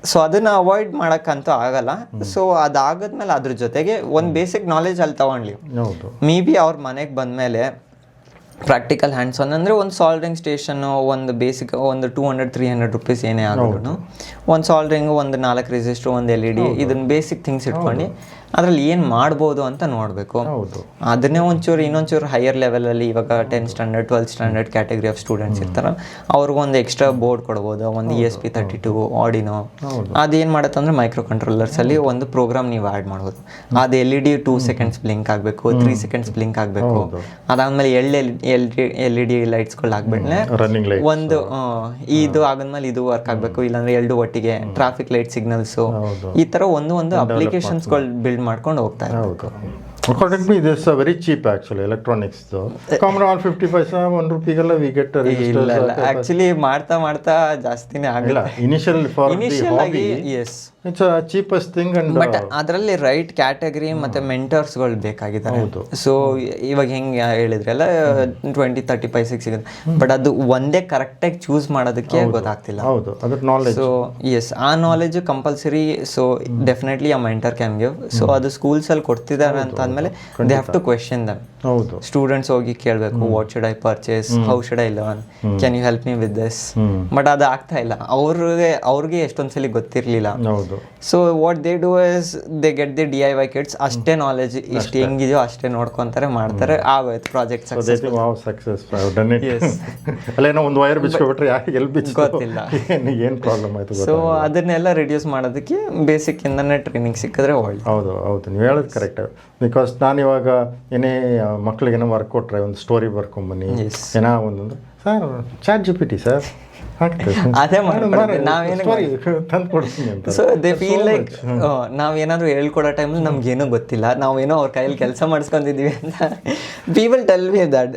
ಸೊ ಅದನ್ನ ಅವಾಯ್ಡ್ ಮಾಡೋಕ್ಕಂತೂ ಆಗಲ್ಲ. ಸೊ ಅದಾಗದ್ಮೇಲೆ ಅದ್ರ ಜೊತೆಗೆ ಒಂದು ಬೇಸಿಕ್ ನಾಲೆಜ್ ಅಲ್ಲಿ ತಗೊಂಡ್ಲಿ, ಮೇ ಬಿ ಅವ್ರ ಮನೆಗೆ ಬಂದಮೇಲೆ ಪ್ರಾಕ್ಟಿಕಲ್ ಹ್ಯಾಂಡ್ಸ್ ಆನ್ ಅಂದರೆ ಒಂದು ಸಾಲ್ಡ್ರಿಂಗ್ ಸ್ಟೇಷನ್ನು, ಒಂದು ಬೇಸಿಕ್ ಒಂದು 200-300 ರೂಪೀಸ್ ಏನೇ ಆಗೋದು, ಒಂದು ಸಾಲ್ಡ್ರಿಂಗು, ಒಂದು 4 ರಿಜಿಸ್ಟ್ರು, ಒಂದು LED, ಇದನ್ನ ಬೇಸಿಕ್ ಥಿಂಗ್ಸ್ ಇಟ್ಕೊಂಡು ಅದರಲ್ಲಿ ಏನು ಮಾಡ್ಬೋದು ಅಂತ ನೋಡಬೇಕು. ಅದನ್ನೇ ಇನ್ನೊಂಚೂರು ಹೈಯರ್ ಲೆವೆಲಲ್ಲಿ ಇವಾಗ 10th standard 12th standard category of students ಇರ್ತಾರೆ, ಅವ್ರಿಗೊಂದು ಎಕ್ಸ್ಟ್ರಾ ಬೋರ್ಡ್ ಕೊಡ್ಬೋದು, ಒಂದು ESP32 ಆಡಿನೋ. ಅದೇನು ಮಾಡುತ್ತೆ ಅಂದರೆ ಮೈಕ್ರೋ ಕಂಟ್ರೋಲರ್ಸಲ್ಲಿ ಒಂದು ಪ್ರೋಗ್ರಾಮ್ ನೀವು ಆ್ಯಡ್ ಮಾಡ್ಬೋದು. ಅದು LED 2 seconds ಬ್ಲಿಂಕ್ ಆಗಬೇಕು, 3 seconds ಬ್ಲಿಂಕ್ ಆಗಬೇಕು. ಅದಾದ್ಮೇಲೆ LED ಲೈಟ್ಸ್ಗಳು ಹಾಕ್ಬಿಟ್ಲೆ ಒಂದು ಇದು ಆದ್ಮೇಲೆ ಇದು ವರ್ಕ್ ಆಗಬೇಕು, ಇಲ್ಲಾಂದ್ರೆ 2 ಒಟ್ಟಿಗೆ ಟ್ರಾಫಿಕ್ ಲೈಟ್ ಸಿಗ್ನಲ್ಸು, ಈ ಥರ ಒಂದು ಅಪ್ಲಿಕೇಶನ್ಸ್ಗಳು ಬಿಲ್ಡ್ ಮಾಡ್ಕೊಂಡು ಹೋಗ್ತಾ ಇರಬೇಕು. According to me, this is very cheap actually, electronics though. Come around 50 paisa, 1 rupee galla we get a register. ಇಲ್ಲ actually ಮಾಡ್ತಾ ಜಾಸ್ತಿನೇ ಆಗಲ್ಲ. Initial for the hobby, yes, it's a cheapest thing and but ಅದರಲ್ಲಿ right category ಮತ್ತೆ ಮೆಂಟರ್ಸ್ಗಳು ಬೇಕಾಗಿದ್ದಾರೆ. So ಇವಾಗ ಹೆಂಗೆ ಹೇಳಿದ್ರಲ್ಲ 20-30 ಪೈಸೆಗೆ ಸಿಗುತ್ತೆ, ಬಟ್ ಅದು ಒಂದೇ ಕರೆಕ್ಟಾಗಿ ಚೂಸ್ ಮಾಡೋದಕ್ಕೆ ಗೊತ್ತಾಗ್ತಿಲ್ಲ. ಹೌದು, ಅದ್ರ ನಾಲೆಜ್. ಸೊ ಎಸ್, ಆ ನಾಲೆಜ್ ಕಂಪಲ್ಸರಿ. ಸೊ ಡೆಫಿನೆಟ್ಲಿ ಆ ಮೆಂಟರ್ ಕ್ಯಾನ್ ಗಿವ್. ಸೊ ಅದು ಸ್ಕೂಲ್ಸಲ್ಲಿ ಕೊಡ್ತಿದ್ದಾರೆ ಅಂತ ಅಂದಮೇಲೆ they have to question them. ಹೌದು, ಸ್ಟೂಡೆಂಟ್ಸ್ ಹೋಗಿ ಕೇಳಬೇಕು, what should I purchase, how should I learn, can you help me with this. But ಅದು ಆಗ್ತಾ ಇಲ್ಲ, ಅವ್ರಿಗೆ ಎಷ್ಟೊಂದ್ಸಲಿ ಗೊತ್ತಿರಲಿಲ್ಲ. So what they do is they get the DIY kits, ಅಷ್ಟೇ ನಾಲೆಜ್ ಇಷ್ಟು ಹೆಂಗಿದೆಯೋ ಅಷ್ಟೇ ನೋಡ್ಕೊಂತಾರೆ, ಮಾಡ್ತಾರೆ, ಆಗೋಯ್ತು ಪ್ರಾಜೆಕ್ಟ್ ಸಕ್ಸಸ್. ಅಲ್ಲೇನೋ ಒಂದು ವೈರ್ ಬಿಚ್ಕೊಬಿಟ್ರೆ ಎಲ್ಲಿ ಗೊತ್ತಿಲ್ಲ, ಏನು ಪ್ರಾಬ್ಲಮ್ ಆಯ್ತು. ಸೊ ಅದನ್ನೆಲ್ಲ ರಿಡ್ಯೂಸ್ ಮಾಡೋದಕ್ಕೆ ಬೇಸಿಕ್ ಇಂದನೇ ಟ್ರೈನಿಂಗ್ ಸಿಕ್ಕಿದ್ರೆ ಒಳ್ಳೆ. ಹೌದು ನೀವು ಹೇಳೋದು ಕರೆಕ್ಟ್. ಬಿಕಾಸ್ ನಾನು ಇವಾಗ ಏನೇ ಮಕ್ಳಿಗೇನೋ ವರ್ಕ್ ಕೊಟ್ರೆ, ಒಂದು ಸ್ಟೋರಿ ಬರ್ಕೊಂಬನ್ನಿ ಏನೋ ಒಂದೊಂದು, ಸರ್ ChatGPT ಸರ್ ಅದೇ ನಾವೇನು ತಂದು ಕೊಡ್ತೀನಿ ಅಂತ. ಸೊ ದೇ ಫೀಲ್ ಲೈಕ್ ನಾವೇನಾದ್ರು ಹೇಳ್ಕೊಡೋ ಟೈಮಲ್ಲಿ ನಮ್ಗೇನೂ ಗೊತ್ತಿಲ್ಲ, ನಾವೇನೋ ಅವ್ರ ಕೈಯಲ್ಲಿ ಕೆಲಸ ಮಾಡಿಸ್ಕೊಂಡಿದ್ದೀವಿ ಅಂತ. People tell me that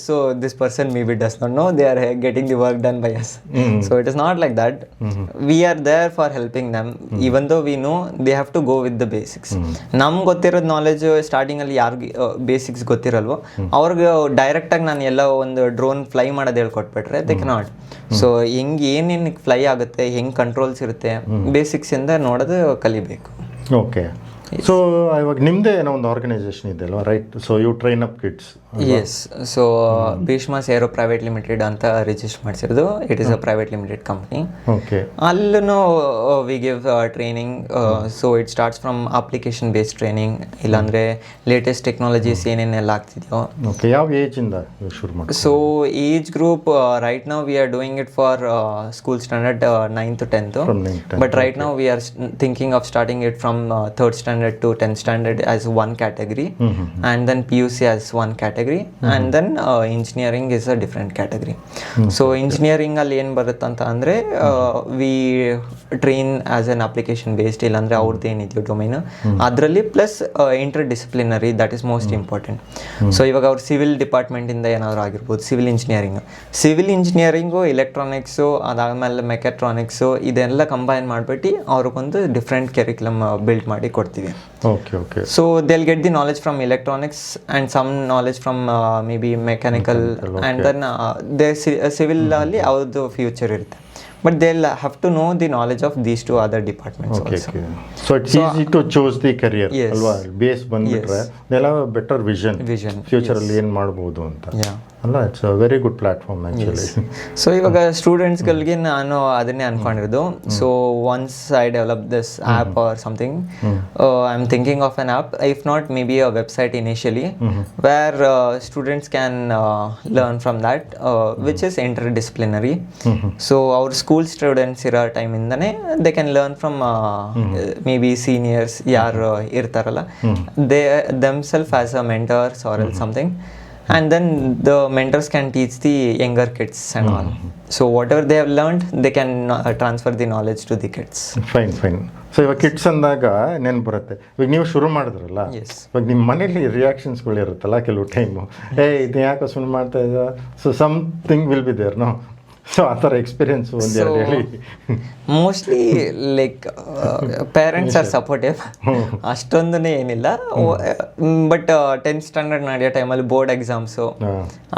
so this person may be does not know they are getting the work done by us. So it is not like that. We are there for helping them, even though we know they have to go with the basics. ನಮ್ಗೆ ಗೊತ್ತಿರೋದು knowledge ಸ್ಟಾರ್ಟಿಂಗಲ್ಲಿ ಯಾರಿಗೆ basics ಗೊತ್ತಿರಲ್ವೋ ಅವ್ರಿಗೆ ಡೈರೆಕ್ಟಾಗಿ ನಾನು ಎಲ್ಲ ಒಂದು drone fly ಮಾಡೋದು ಹೇಳ್ಕೊಟ್ಬಿಟ್ರೆ ದೇ ಕೆನಾಟ್. ಸೊ ಹೆಂಗೆ ಏನೇನು ಫ್ಲೈ ಆಗುತ್ತೆ, ಹೆಂಗೆ ಕಂಟ್ರೋಲ್ಸ್ ಇರುತ್ತೆ, ಬೇಸಿಕ್ಸಿಂದ ನೋಡೋದು ಕಲಿಬೇಕು. ಓಕೆ. ಸೊ ಇವಾಗ ನಿಮ್ಮದೇ ಏನೋ ಒಂದು ಆರ್ಗನೈಸೇಷನ್ ಇದೆ ಅಲ್ವಾ, right? So you train up kids. Yes. So Bhishma's aero private limited ಅಂತ ರಿಜಿಸ್ಟರ್ ಮಾಡಿಸಿರೋದು. It is a private limited company. Okay. ಅಲ್ಲೂ we give training. So it starts from application based training, ಇಲ್ಲಾಂದರೆ ಲೇಟೆಸ್ಟ್ ಟೆಕ್ನಾಲಜೀಸ್ ಏನೇನೆಲ್ಲ ಆಗ್ತಿದೆಯೋ. Okay. ಯಾವ ಏಜಿಂದ ಶುರು ಮಾಡಿ? So age group right now we are doing it for school standard 9th to 10th. But right now we are thinking of starting it from 3rd standard standard to 10th standard as one category, and then PUC as one category, and then engineering is a different category. So engineering ಅಲ್ಲಿ ಏನು ಬರುತ್ತೆ ಅಂತ ಅಂದರೆ we train us on application based, ಇಲ್ಲಾಂದರೆ ಅವ್ರದ್ದು ಏನಿದೆಯೋ domain ಅದರಲ್ಲಿ plus interdisciplinary, that is most important. So ಇವಾಗ ಅವ್ರು ಸಿವಿಲ್ ಡಿಪಾರ್ಟ್ಮೆಂಟಿಂದ ಏನಾದರೂ ಆಗಿರ್ಬೋದು, ಸಿವಿಲ್ ಇಂಜಿನಿಯರಿಂಗು ಎಲೆಕ್ಟ್ರಾನಿಕ್ಸು, ಅದಾದಮೇಲೆ ಮೆಕ್ಯಾಟ್ರಾನಿಕ್ಸು, ಇದೆಲ್ಲ ಕಂಬೈನ್ ಮಾಡಿಬಿಟ್ಟು ಅವ್ರಿಗೊಂದು ಡಿಫ್ರೆಂಟ್ ಕೆರಿಕ್ಯುಲಮ್ ಬಿಲ್ಡ್ ಮಾಡಿ ಕೊಡ್ತೀವಿ. Okay so they'll get the knowledge from electronics and some knowledge from maybe mechanical, and then their civil ಅಲ್ಲಿ ಅವ್ರದ್ದು ಫ್ಯೂಚರ್ ಇರುತ್ತೆ, but they'll have to know the knowledge of these two other departments also. So it's easy to choose the career ಅಲ್ವಾ, base ಬಂದ್ಬಿಟ್ರೆ they'll have a better vision future ಅಲ್ಲಿ ಏನು ಮಾಡ್ಬೋದು ಅಂತ ಅಲ್ಲ. It's a very good platform actually. So ಇವಾಗ ಸ್ಟೂಡೆಂಟ್ಸ್ಗಳಿಗೆ ನಾನು ಅದನ್ನೇ ಅನ್ಕೊಂಡಿರೋದು. So once I develop this app or something, I am thinking of an app, if not maybe a website initially, where students can learn from that, which is interdisciplinary. So ಅವ್ರ school students ಇರೋ ಟೈಮಿಂದನೇ they can learn from May be seniors ಯಾರು ಇರ್ತಾರಲ್ಲ, they themselves as a mentors or else something. And then the mentors can teach the younger kids and all. So whatever they have learned, they can transfer the knowledge to the kids. Fine. So ಇವಾಗ kids ಅಂದಾಗ ನೆನ್ಪು ಬರುತ್ತೆ, ಇವಾಗ ನೀವು ಶುರು ಮಾಡಿದ್ರಲ್ಲ, ಇವಾಗ ನಿಮ್ಮ ಮನೇಲಿ ರಿಯಾಕ್ಷನ್ಸ್ಗಳು ಇರುತ್ತಲ್ಲ ಕೆಲವು ಟೈಮು, ಇದು ಯಾಕೆ ಸುಮ್ಮನೆ ಮಾಡ್ತಾ ಇದ್ದ, so something will be there no. So ಆ ಥರ ಎಕ್ಸ್ಪೀರಿಯನ್ಸ್ ಒಂದೆರಡು ಹೇಳಿ. Mostly like parents are supportive, ಅಷ್ಟೊಂದನೇ ಏನಿಲ್ಲ. ಬಟ್ 10th ಸ್ಟ್ಯಾಂಡರ್ಡ್ ನಡೆಯೋ ಟೈಮಲ್ಲಿ ಬೋರ್ಡ್ ಎಕ್ಸಾಮ್ಸು,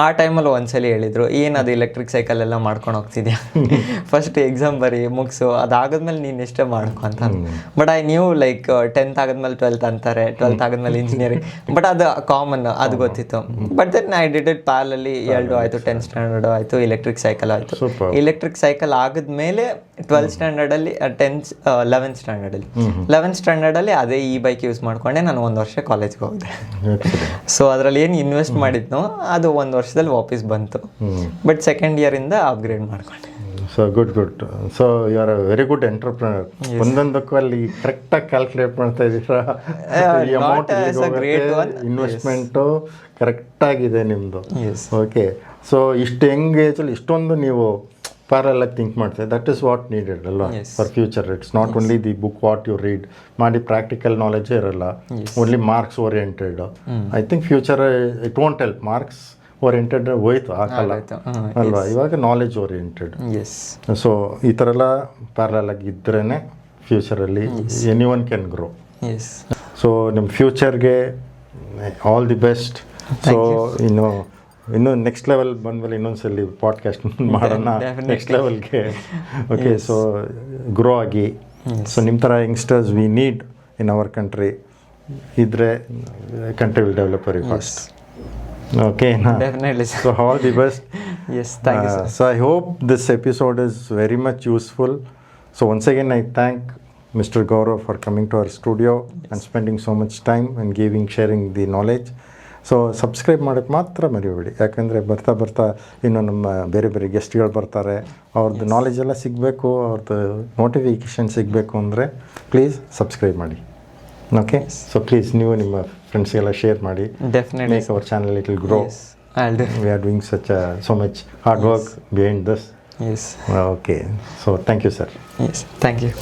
ಆ ಟೈಮಲ್ಲಿ ಒಂದ್ಸಲಿ ಹೇಳಿದರು, ಏನದು ಎಲೆಕ್ಟ್ರಿಕ್ ಸೈಕಲ್ ಎಲ್ಲ ಮಾಡ್ಕೊಂಡು ಹೋಗ್ತಿದ್ಯಾ, ಫಸ್ಟ್ ಎಕ್ಸಾಮ್ ಬರೀ ಮುಗಿಸು, ಅದಾಗದ್ಮೇಲೆ ನೀನು ಇಷ್ಟೇ ಮಾಡ್ಕೊ ಅಂತ. But I knew like 10th ಆಗೋದ್ಮೇಲೆ 12th ಅಂತಾರೆ, 12th ಆಗೋದ್ಮೇಲೆ ಇಂಜಿನಿಯರಿಂಗ್, ಬಟ್ ಅದು ಕಾಮನ್, ಅದು ಗೊತ್ತಿತ್ತು. But then I did it ಪ್ಯಾರಲಲ್ಲಿ, 2 ಆಯಿತು, 10th ಸ್ಟ್ಯಾಂಡರ್ಡ್ ಆಯಿತು, ಎಲೆಕ್ಟ್ರಿಕ್ ಸೈಕಲ್ ಆಯಿತು. ಎಲೆಕ್ಟ್ರಿಕ್ ಸೈಕಲ್ ಆಗಿದ್ಮೇಲೆ 12th ಸ್ಟ್ಯಾಂಡರ್ಡಲ್ಲಿ 11th ಸ್ಟ್ಯಾಂಡರ್ಡಲ್ಲಿ ಅದೇ ಈ ಬೈಕ್ ಯೂಸ್ ಮಾಡ್ಕೊಂಡೆ ನಾನು 1 ವರ್ಷ ಕಾಲೇಜ್ಗೆ ಹೋದೆ. ಸೊ ಅದರಲ್ಲಿ ಏನು ಇನ್ವೆಸ್ಟ್ ಮಾಡಿದ್ನೋ ಅದು 1 ವರ್ಷದಲ್ಲಿ ವಾಪಸ್ ಬಂತು. ಬಟ್ ಸೆಕೆಂಡ್ ಇಯರಿಂದ ಅಪ್ಗ್ರೇಡ್ ಮಾಡ್ಕೊಂಡೆ. So good. So you are a very good entrepreneur. ಒಂದೊಂದಕ್ಕೂ ಅಲ್ಲಿ ಕರೆಕ್ಟಾಗಿ ಕ್ಯಾಲ್ಕುಲೇಟ್ ಮಾಡ್ತಾ ಇದ್ದೀರಾ, ಅಮೌಂಟ್, ಇನ್ವೆಸ್ಟ್ಮೆಂಟು ಕರೆಕ್ಟಾಗಿದೆ ನಿಮ್ಮದು. ಓಕೆ. ಸೊ ಇಷ್ಟು ಯಂಗ್ ಏಜಲ್ಲಿ ಇಷ್ಟೊಂದು ನೀವು ಪ್ಯಾರಲಾಗಿ ಥಿಂಕ್ ಮಾಡ್ತೀವಿ, ದಟ್ ಈಸ್ ವಾಟ್ ನೀಡೆಡ್ ಅಲ್ವಾ for future. It's not only the book what you read ಮಾಡಿ ಪ್ರಾಕ್ಟಿಕಲ್ ನಾಲೆಜೇ ಇರಲ್ಲ, only marks oriented. I think future it won't help, marks oriented ಹೋಯ್ತು ಹಾಕಲ್ಲ ಅಲ್ವಾ, ಇವಾಗ ನಾಲೆಜ್ ಓರಿಯೆಂಟೆಡ್. ಸೊ ಈ ಥರ ಎಲ್ಲ ಪ್ಯಾರಲಾಗಿ ಇದ್ರೇ ಫ್ಯೂಚರಲ್ಲಿ anyone can grow. So ನಿಮ್ಮ ಫ್ಯೂಚರ್ಗೆ ಆಲ್ ದಿ ಬೆಸ್ಟ್. ಸೊ ಇನ್ನು ನೆಕ್ಸ್ಟ್ ಲೆವೆಲ್ ಬಂದಮೇಲೆ ಇನ್ನೊಂದ್ಸಲಿ ಪಾಡ್ಕಾಸ್ಟ್ ಮಾಡೋಣ ನೆಕ್ಸ್ಟ್ ಲೆವೆಲ್ಗೆ. ಓಕೆ. ಸೊ ಗ್ರೋ ಆಗಿ, ಸೊ ನಿಮ್ಮ ಥರ youngsters we need in our country. ಇದ್ರೆ country will develop very fast. Okay. Definitely. So all the best. Yes, thank you, sir. So I hope this episode is very much useful. So once again I thank Mr. Gaurav for coming to our studio and spending so much time and sharing the knowledge. So subscribe ಮಾಡೋಕ್ಕೆ ಮಾತ್ರ ಮರಿಬೇಡಿ, ಯಾಕಂದರೆ ಬರ್ತಾ ಇನ್ನು ನಮ್ಮ ಬೇರೆ ಗೆಸ್ಟ್ಗಳು ಬರ್ತಾರೆ, ಅವ್ರದ್ದು ನಾಲೆಜ್ ಎಲ್ಲ ಸಿಗಬೇಕು, ಅವ್ರದ್ದು ನೋಟಿಫಿಕೇಷನ್ ಸಿಗಬೇಕು ಅಂದರೆ ಪ್ಲೀಸ್ ಸಬ್ಸ್ಕ್ರೈಬ್ ಮಾಡಿ. ಓಕೆ. ಸೊ ಪ್ಲೀಸ್ ನೀವು ನಿಮ್ಮ ಫ್ರೆಂಡ್ಸ್ಗೆಲ್ಲ ಶೇರ್ ಮಾಡಿ. Definitely. Make our channel a little grow. Yes, I'll do. We are doing so much hard work behind this. Yes. Okay. So thank you, sir. Yes, thank you.